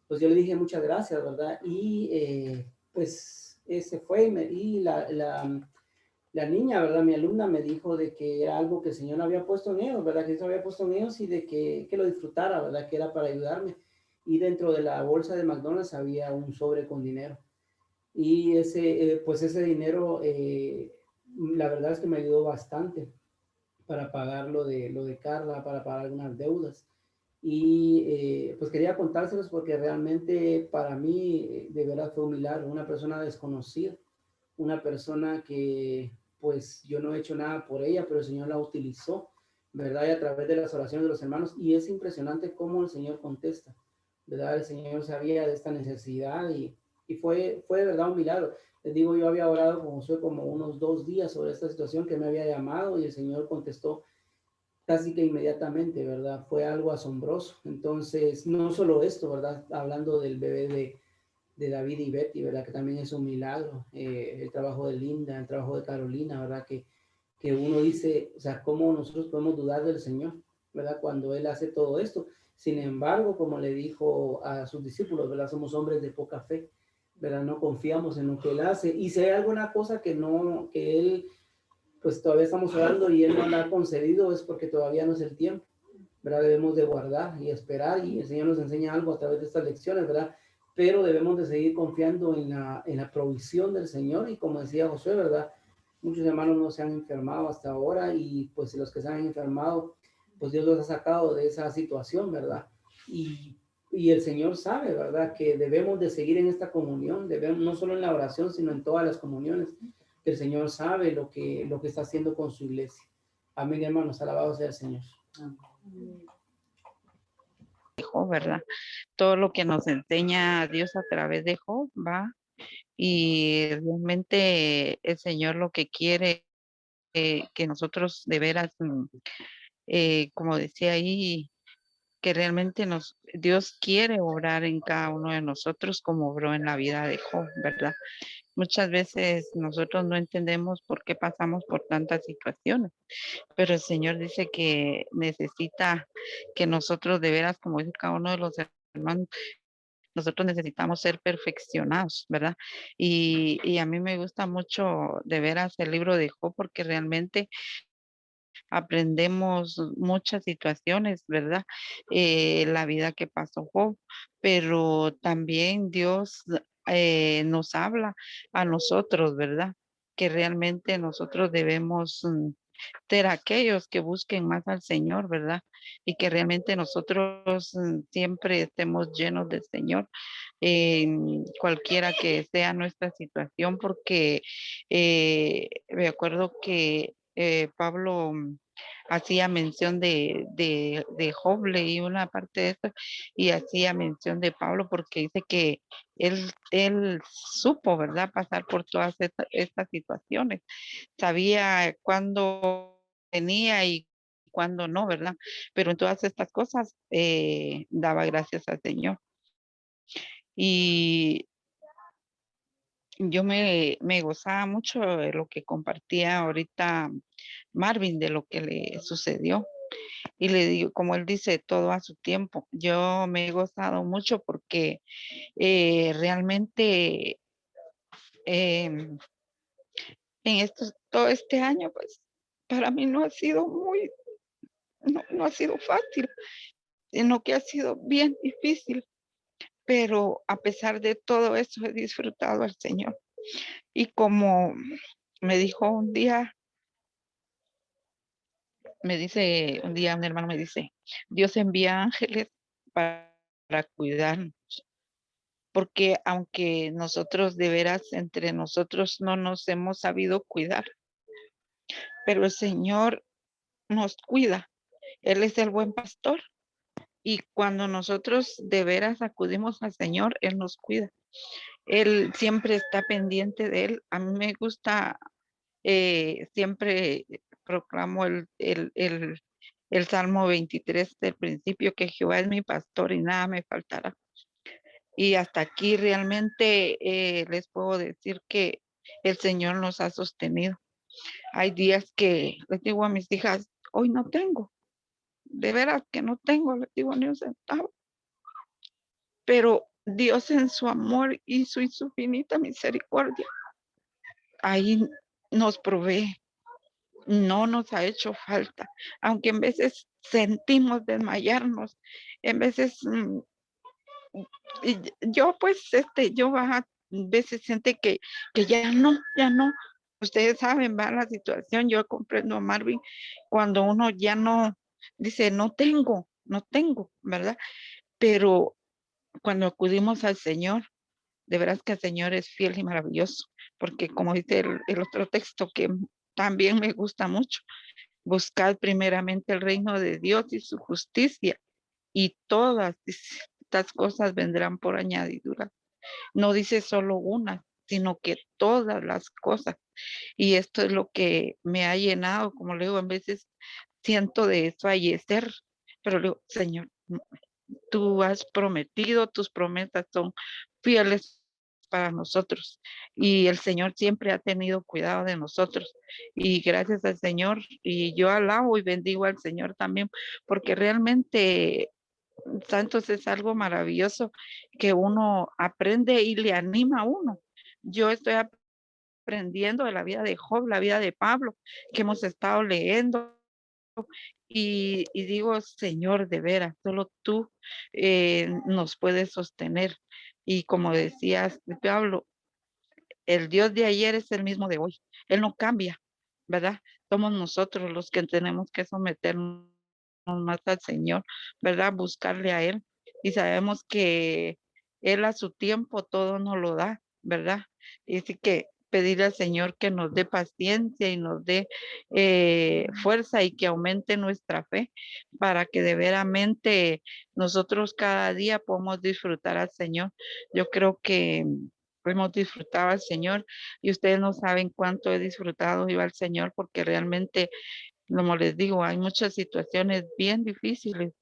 pues yo le dije muchas gracias, ¿verdad? Y pues ese fue, y la niña, ¿verdad? Mi alumna me dijo de que era algo que el Señor había puesto en ellos, ¿verdad? Que Dios había puesto en ellos, y de que lo disfrutara, ¿verdad? Que era para ayudarme. Y dentro de la bolsa de McDonald's había un sobre con dinero. Y pues ese dinero, la verdad es que me ayudó bastante para pagar lo de Carla, para pagar algunas deudas. Y pues quería contárselos porque realmente para mí de verdad fue un milagro. Una persona desconocida, una persona que pues yo no he hecho nada por ella, pero el Señor la utilizó, ¿verdad? Y a través de las oraciones de los hermanos, y es impresionante cómo el Señor contesta, ¿verdad? El Señor sabía de esta necesidad, y fue de verdad un milagro. Les digo, yo había orado con Josué como unos 2 días sobre esta situación, que me había llamado, y el Señor contestó casi que inmediatamente, ¿verdad? Fue algo asombroso. Entonces, no solo esto, ¿verdad? Hablando del bebé de David y Betty, ¿verdad? Que también es un milagro. El trabajo de Linda, el trabajo de Carolina, ¿verdad? Que uno dice, o sea, ¿cómo nosotros podemos dudar del Señor, ¿verdad? Cuando Él hace todo esto. Sin embargo, como le dijo a sus discípulos, ¿verdad? Somos hombres de poca fe, ¿verdad? No confiamos en lo que Él hace. Y si hay alguna cosa que Él, pues todavía estamos orando y Él no la ha concedido, es porque todavía no es el tiempo, ¿verdad? Debemos de guardar y esperar, y el Señor nos enseña algo a través de estas lecciones, ¿verdad? Pero debemos de seguir confiando en la provisión del Señor, y como decía Josué, ¿verdad? Muchos hermanos no se han enfermado hasta ahora, y pues los que se han enfermado, pues Dios los ha sacado de esa situación, ¿verdad? Y el Señor sabe, ¿verdad? Que debemos de seguir en esta comunión, debemos, no solo en la oración, sino en todas las comuniones, que el Señor sabe lo que está haciendo con su iglesia. Amén, hermanos, alabado sea el Señor. Amén. Job, ¿verdad? Todo lo que nos enseña Dios a través de Job, va. Y realmente el Señor lo que quiere que nosotros de veras, como decía ahí, que realmente Dios quiere obrar en cada uno de nosotros como obró en la vida de Job, ¿verdad? Muchas veces nosotros no entendemos por qué pasamos por tantas situaciones, pero el Señor dice que necesita que nosotros de veras, como dice cada uno de los hermanos, nosotros necesitamos ser perfeccionados, ¿verdad? Y a mí me gusta mucho de veras el libro de Job, porque realmente aprendemos muchas situaciones, ¿verdad? La vida que pasó Job, pero también Dios nos habla a nosotros, ¿verdad? Que realmente nosotros debemos ser aquellos que busquen más al Señor, ¿verdad? Y que realmente nosotros siempre estemos llenos del Señor, cualquiera que sea nuestra situación, porque me acuerdo que Pablo hacía mención de Job, leí una parte de esto, y hacía mención de Pablo porque dice que él supo, ¿verdad?, pasar por todas estas situaciones. Sabía cuándo tenía y cuándo no, ¿verdad? Pero en todas estas cosas daba gracias al Señor. Y yo me gozaba mucho de lo que compartía ahorita Marvin, de lo que le sucedió. Y le digo, como él dice, todo a su tiempo. Yo me he gozado mucho porque realmente en todo este año, pues para mí no ha sido no ha sido fácil, sino que ha sido bien difícil, pero a pesar de todo eso he disfrutado al Señor. Y como me dijo un día, un hermano me dice, Dios envía ángeles para cuidarnos, porque aunque nosotros de veras entre nosotros no nos hemos sabido cuidar, pero el Señor nos cuida. Él es el buen pastor y cuando nosotros de veras acudimos al Señor, Él nos cuida. Él siempre está pendiente de Él. A mí me gusta, siempre proclamo el Salmo 23 del principio, que Jehová es mi pastor y nada me faltará. Y hasta aquí realmente les puedo decir que el Señor nos ha sostenido. Hay días que les digo a mis hijas, hoy no tengo, de veras que no tengo, les digo ni un centavo. Pero Dios en su amor y su infinita misericordia, ahí nos provee. No nos ha hecho falta, aunque en veces sentimos desmayarnos, en veces yo pues yo a veces siente que ya no. Ustedes saben, va la situación, yo comprendo a Marvin, cuando uno ya no dice, no tengo, ¿verdad? Pero cuando acudimos al Señor, de veras que el Señor es fiel y maravilloso, porque como dice el otro texto que también me gusta mucho, buscad primeramente el reino de Dios y su justicia, y todas estas cosas vendrán por añadidura. No dice solo una, sino que todas las cosas. Y esto es lo que me ha llenado, como le digo, a veces siento de desfallecer, pero le digo, Señor, tú has prometido, tus promesas son fieles para nosotros y el Señor siempre ha tenido cuidado de nosotros y gracias al Señor, y yo alabo y bendigo al Señor también porque realmente Santos es algo maravilloso que uno aprende y le anima a uno. Yo estoy aprendiendo de la vida de Job, la vida de Pablo, que hemos estado leyendo. Y digo, Señor, de veras, solo tú nos puedes sostener. Y como decías, Pablo, el Dios de ayer es el mismo de hoy. Él no cambia, ¿verdad? Somos nosotros los que tenemos que someternos más al Señor, ¿verdad? Buscarle a Él. Y sabemos que Él a su tiempo todo nos lo da, ¿verdad? Y así que pedirle al Señor que nos dé paciencia y nos dé fuerza y que aumente nuestra fe para que de veramente nosotros cada día podamos disfrutar al Señor. Yo creo que hemos disfrutado al Señor y ustedes no saben cuánto he disfrutado yo al Señor porque realmente, como les digo, hay muchas situaciones bien difíciles,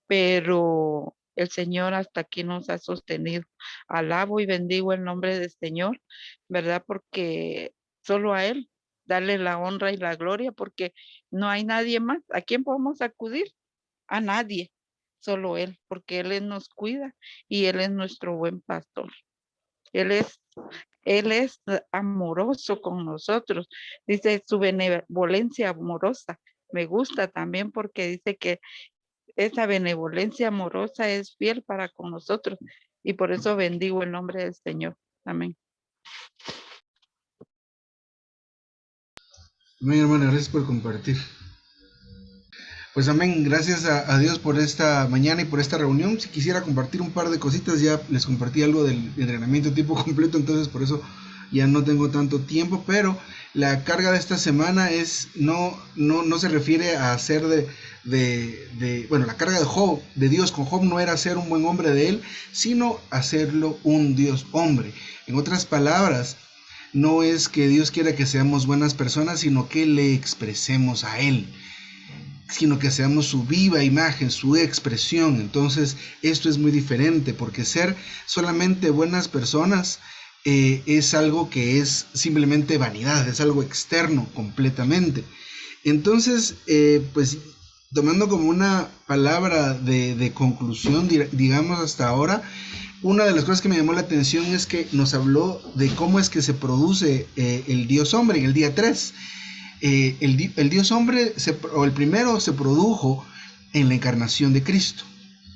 pero el Señor hasta aquí nos ha sostenido. Alabo y bendigo el nombre del Señor, ¿verdad? Porque solo a Él darle la honra y la gloria, porque no hay nadie más. ¿A quién podemos acudir? A nadie, solo Él, porque Él nos cuida y Él es nuestro buen pastor. Él es amoroso con nosotros. Dice su benevolencia amorosa. Me gusta también porque dice que esa benevolencia amorosa es fiel para con nosotros y por eso bendigo el nombre del Señor. Amén. Amén, hermana, gracias por compartir. Pues amén, gracias a Dios por esta mañana y por esta reunión. Si quisiera compartir un par de cositas, ya les compartí algo del entrenamiento tiempo completo, entonces por eso ya no tengo tanto tiempo, pero la carga de esta semana es no se refiere a hacer bueno, la carga de Job, de Dios con Job no era ser un buen hombre de él, sino hacerlo un Dios hombre. En otras palabras, no es que Dios quiera que seamos buenas personas, sino que le expresemos a él, sino que seamos su viva imagen, su expresión. Entonces esto es muy diferente, porque ser solamente buenas personas es algo que es simplemente vanidad, es algo externo completamente. Entonces, pues tomando como una palabra de conclusión, digamos hasta ahora, una de las cosas que me llamó la atención es que nos habló de cómo es que se produce el Dios hombre en el día 3. El Dios hombre, el primero se produjo en la encarnación de Cristo.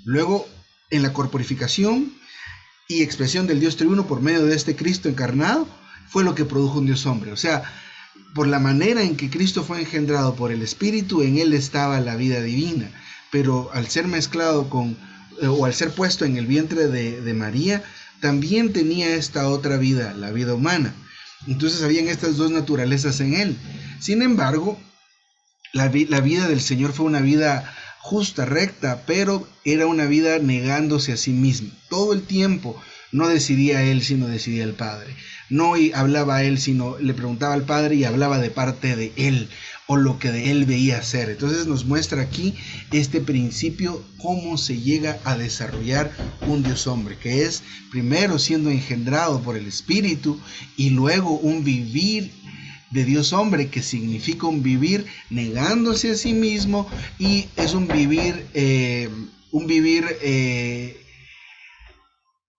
Luego, en la corporificación y expresión del Dios triuno por medio de este Cristo encarnado, fue lo que produjo un Dios hombre. O sea, por la manera en que Cristo fue engendrado por el Espíritu, en él estaba la vida divina. Pero al ser mezclado o al ser puesto en el vientre de María, también tenía esta otra vida, la vida humana. Entonces habían estas dos naturalezas en él. Sin embargo, la vida del Señor fue una vida justa, recta, pero era una vida negándose a sí mismo. Todo el tiempo no decidía él, sino decidía el Padre. No hablaba a él, sino le preguntaba al Padre y hablaba de parte de él, o lo que de él veía hacer. Entonces nos muestra aquí este principio, cómo se llega a desarrollar un Dios hombre, que es primero siendo engendrado por el Espíritu y luego un vivir de Dios hombre, que significa un vivir negándose a sí mismo, y es un vivir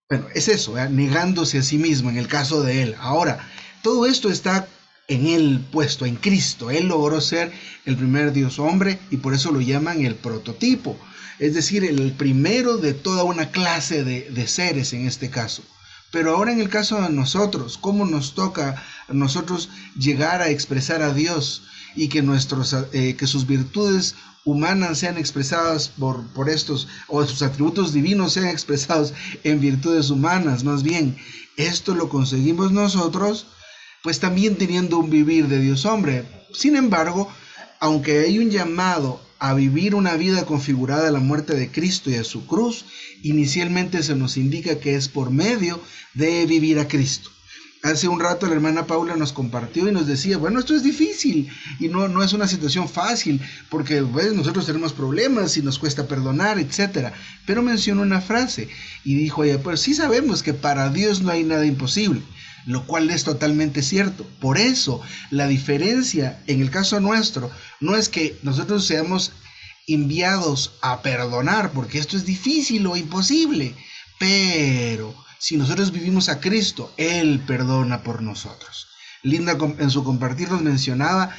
bueno, es eso, ¿verdad? Negándose a sí mismo en el caso de él. Ahora, todo esto está en él puesto, en Cristo. Él logró ser el primer Dios hombre y por eso lo llaman el prototipo, es decir, el primero de toda una clase de seres en este caso. Pero ahora en el caso de nosotros, ¿cómo nos toca a nosotros llegar a expresar a Dios y que sus virtudes humanas sean expresadas por estos, o sus atributos divinos sean expresados en virtudes humanas? Más bien, esto lo conseguimos nosotros, pues también teniendo un vivir de Dios hombre. Sin embargo, aunque hay un llamado a vivir una vida configurada a la muerte de Cristo y a su cruz, inicialmente se nos indica que es por medio de vivir a Cristo. Hace un rato la hermana Paula nos compartió y nos decía, bueno, esto es difícil y no es una situación fácil, porque pues, nosotros tenemos problemas y nos cuesta perdonar, etc. Pero mencionó una frase y dijo ella, pues sí sabemos que para Dios no hay nada imposible, lo cual es totalmente cierto. Por eso la diferencia en el caso nuestro no es que nosotros seamos enviados a perdonar, porque esto es difícil o imposible, pero si nosotros vivimos a Cristo, Él perdona por nosotros. Linda en su compartir nos mencionaba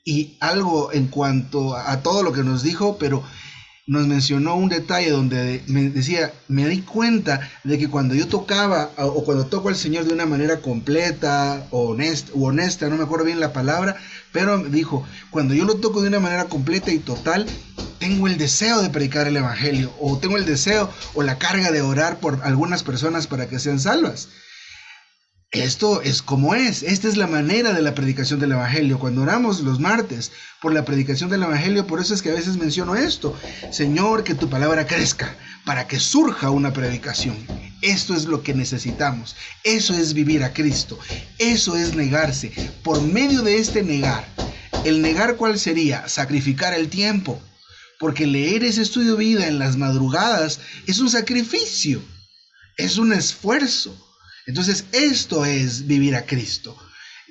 y algo en cuanto a todo lo que nos dijo, pero nos mencionó un detalle donde me decía, me di cuenta de que cuando yo tocaba o cuando toco al Señor de una manera completa o honesta, no me acuerdo bien la palabra, pero dijo, cuando yo lo toco de una manera completa y total, tengo el deseo de predicar el evangelio, o tengo el deseo o la carga de orar por algunas personas para que sean salvas. Esto es como es. Esta es la manera de la predicación del evangelio. Cuando oramos los martes por la predicación del evangelio, por eso es que a veces menciono esto. Señor, que tu palabra crezca para que surja una predicación. Esto es lo que necesitamos. Eso es vivir a Cristo. Eso es negarse. Por medio de este negar, ¿el negar cuál sería? Sacrificar el tiempo. Porque leer ese estudio de vida en las madrugadas es un sacrificio. Es un esfuerzo. Entonces esto es vivir a Cristo,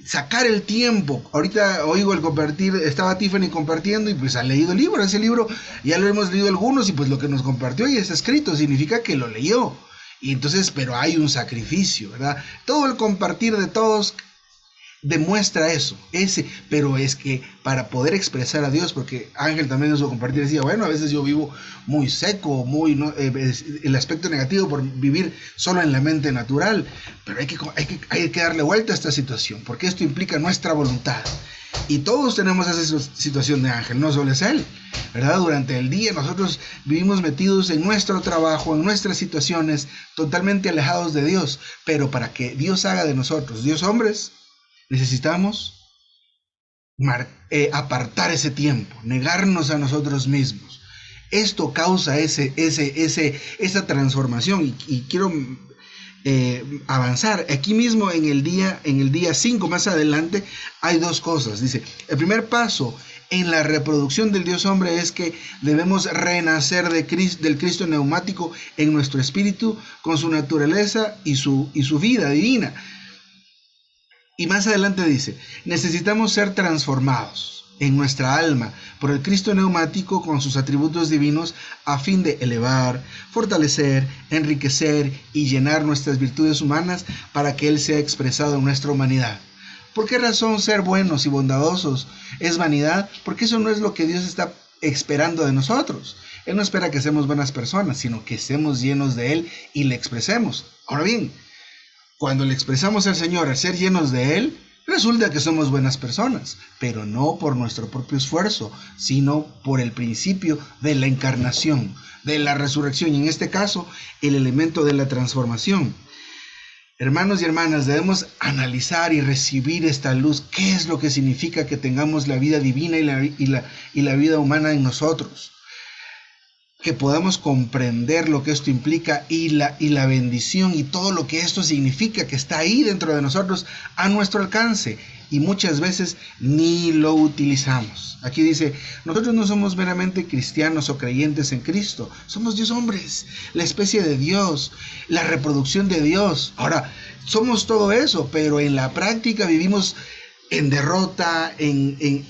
sacar el tiempo. Ahorita oigo el compartir, estaba Tiffany compartiendo y pues ha leído el libro, ese libro ya lo hemos leído algunos y pues lo que nos compartió y está escrito significa que lo leyó. Y entonces, pero hay un sacrificio, ¿verdad? Todo el compartir de todos demuestra eso, pero es que para poder expresar a Dios, porque Ángel también en su compartir decía, bueno, a veces yo vivo muy seco, el aspecto negativo por vivir solo en la mente natural, pero hay que darle vuelta a esta situación, porque esto implica nuestra voluntad, y todos tenemos esa situación de Ángel, no solo es él, ¿verdad? Durante el día nosotros vivimos metidos en nuestro trabajo, en nuestras situaciones, totalmente alejados de Dios, pero para que Dios haga de nosotros Dios hombres, necesitamos apartar ese tiempo, negarnos a nosotros mismos. Esto causa esa transformación y quiero avanzar. Aquí mismo en el día 5 más adelante hay dos cosas. Dice, el primer paso en la reproducción del Dios hombre es que debemos renacer del Cristo neumático en nuestro espíritu con su naturaleza y su vida divina. Y más adelante dice, necesitamos ser transformados. en nuestra alma por el Cristo neumático con sus atributos divinos a fin de elevar, fortalecer, enriquecer y llenar nuestras virtudes humanas para que Él sea expresado en nuestra humanidad. ¿Por qué razón ser buenos y bondadosos es vanidad? Porque eso no es lo que Dios está esperando de nosotros. Él no espera que seamos buenas personas, sino que estemos llenos de Él y le expresemos. Ahora bien, cuando le expresamos al Señor al ser llenos de Él, resulta que somos buenas personas, pero no por nuestro propio esfuerzo, sino por el principio de la encarnación, de la resurrección, y en este caso, el elemento de la transformación. Hermanos y hermanas, debemos analizar y recibir esta luz. ¿Qué es lo que significa que tengamos la vida divina y la vida humana en nosotros? Que podamos comprender lo que esto implica y la bendición y todo lo que esto significa, que está ahí dentro de nosotros a nuestro alcance, y muchas veces ni lo utilizamos. Aquí dice, nosotros no somos meramente cristianos o creyentes en Cristo, somos Dios hombres, la especie de Dios, la reproducción de Dios. Ahora, somos todo eso, pero en la práctica vivimos en derrota,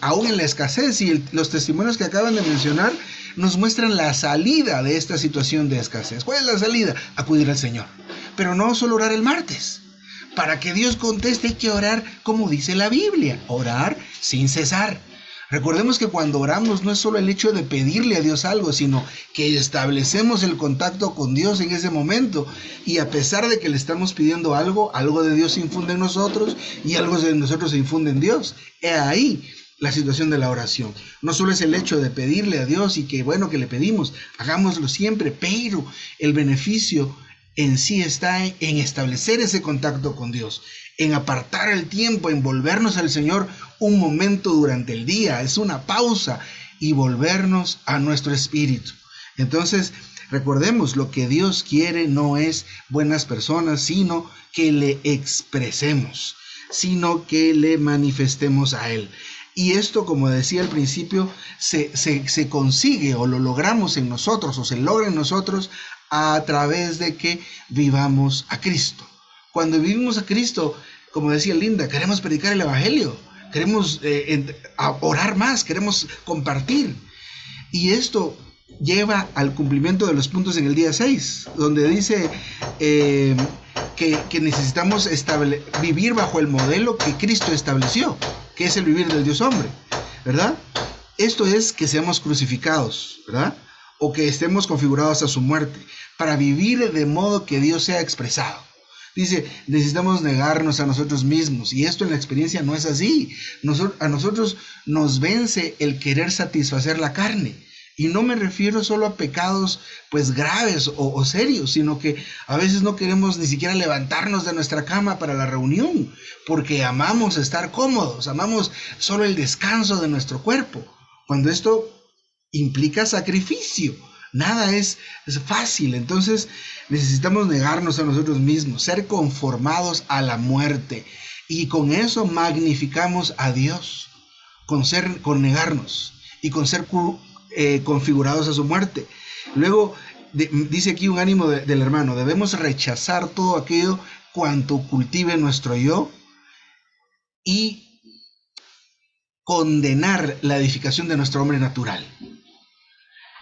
aún en la escasez, y los testimonios que acaban de mencionar nos muestran la salida de esta situación de escasez. ¿Cuál es la salida? Acudir al Señor. Pero no solo orar el martes. Para que Dios conteste hay que orar como dice la Biblia, orar sin cesar. Recordemos que cuando oramos no es solo el hecho de pedirle a Dios algo, sino que establecemos el contacto con Dios en ese momento, y a pesar de que le estamos pidiendo algo de Dios se infunde en nosotros y algo de nosotros se infunde en Dios. He ahí la situación de la oración. No solo es el hecho de pedirle a Dios y que bueno que le pedimos, hagámoslo siempre, pero el beneficio en sí está en establecer ese contacto con Dios, en apartar el tiempo, en volvernos al Señor un momento durante el día. Es una pausa y volvernos a nuestro espíritu. Entonces, recordemos, lo que Dios quiere no es buenas personas, sino que le expresemos, sino que le manifestemos a Él. Y esto, como decía al principio, se consigue o lo logramos en nosotros o se logra en nosotros a través de que vivamos a Cristo. Cuando vivimos a Cristo, como decía Linda, queremos predicar el Evangelio, queremos orar más, queremos compartir. Y esto lleva al cumplimiento de los puntos en el día 6, donde dice que necesitamos vivir bajo el modelo que Cristo estableció, que es el vivir del Dios hombre, ¿verdad? Esto es que seamos crucificados, ¿verdad? O que estemos configurados a su muerte, para vivir de modo que Dios sea expresado. Dice, necesitamos negarnos a nosotros mismos, y esto en la experiencia no es así. A nosotros nos vence el querer satisfacer la carne, y no me refiero solo a pecados pues graves o serios, sino que a veces no queremos ni siquiera levantarnos de nuestra cama para la reunión, porque amamos estar cómodos, amamos solo el descanso de nuestro cuerpo, cuando esto implica sacrificio. Nada es fácil. Entonces necesitamos negarnos a nosotros mismos, ser conformados a la muerte, y con eso magnificamos a Dios, con negarnos y con ser configurados a su muerte. Luego dice aquí un ánimo del hermano: debemos rechazar todo aquello cuanto cultive nuestro yo y condenar la edificación de nuestro hombre natural.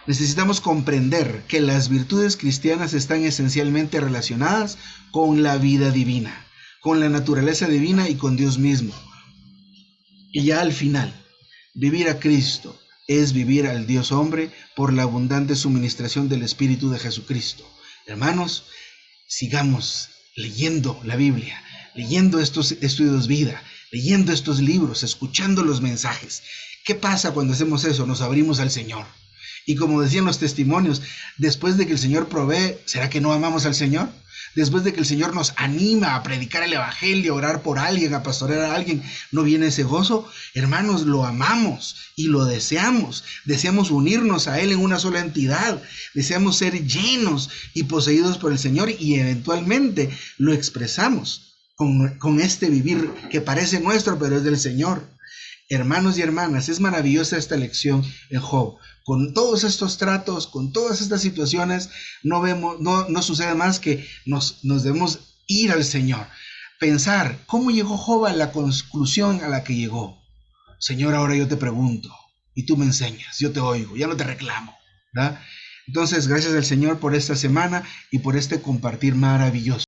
Necesitamos comprender que las virtudes cristianas están esencialmente relacionadas con la vida divina, con la naturaleza divina y con Dios mismo. Y ya al final, vivir a Cristo es vivir al Dios hombre por la abundante suministración del Espíritu de Jesucristo. Hermanos, sigamos leyendo la Biblia, leyendo estos estudios vida, leyendo estos libros, escuchando los mensajes. ¿Qué pasa cuando hacemos eso? Nos abrimos al Señor. Y como decían los testimonios, después de que el Señor provee, ¿será que no amamos al Señor? Después de que el Señor nos anima a predicar el Evangelio, a orar por alguien, a pastorear a alguien, ¿no viene ese gozo? Hermanos, lo amamos y lo deseamos. Deseamos unirnos a Él en una sola entidad. Deseamos ser llenos y poseídos por el Señor, y eventualmente lo expresamos con este vivir que parece nuestro, pero es del Señor. Hermanos y hermanas, es maravillosa esta lección en Job. Con todos estos tratos, con todas estas situaciones, no sucede más que nos debemos ir al Señor. Pensar, ¿cómo llegó Job a la conclusión a la que llegó? Señor, ahora yo te pregunto y tú me enseñas, yo te oigo, ya no te reclamo, ¿verdad? Entonces, gracias al Señor por esta semana y por este compartir maravilloso.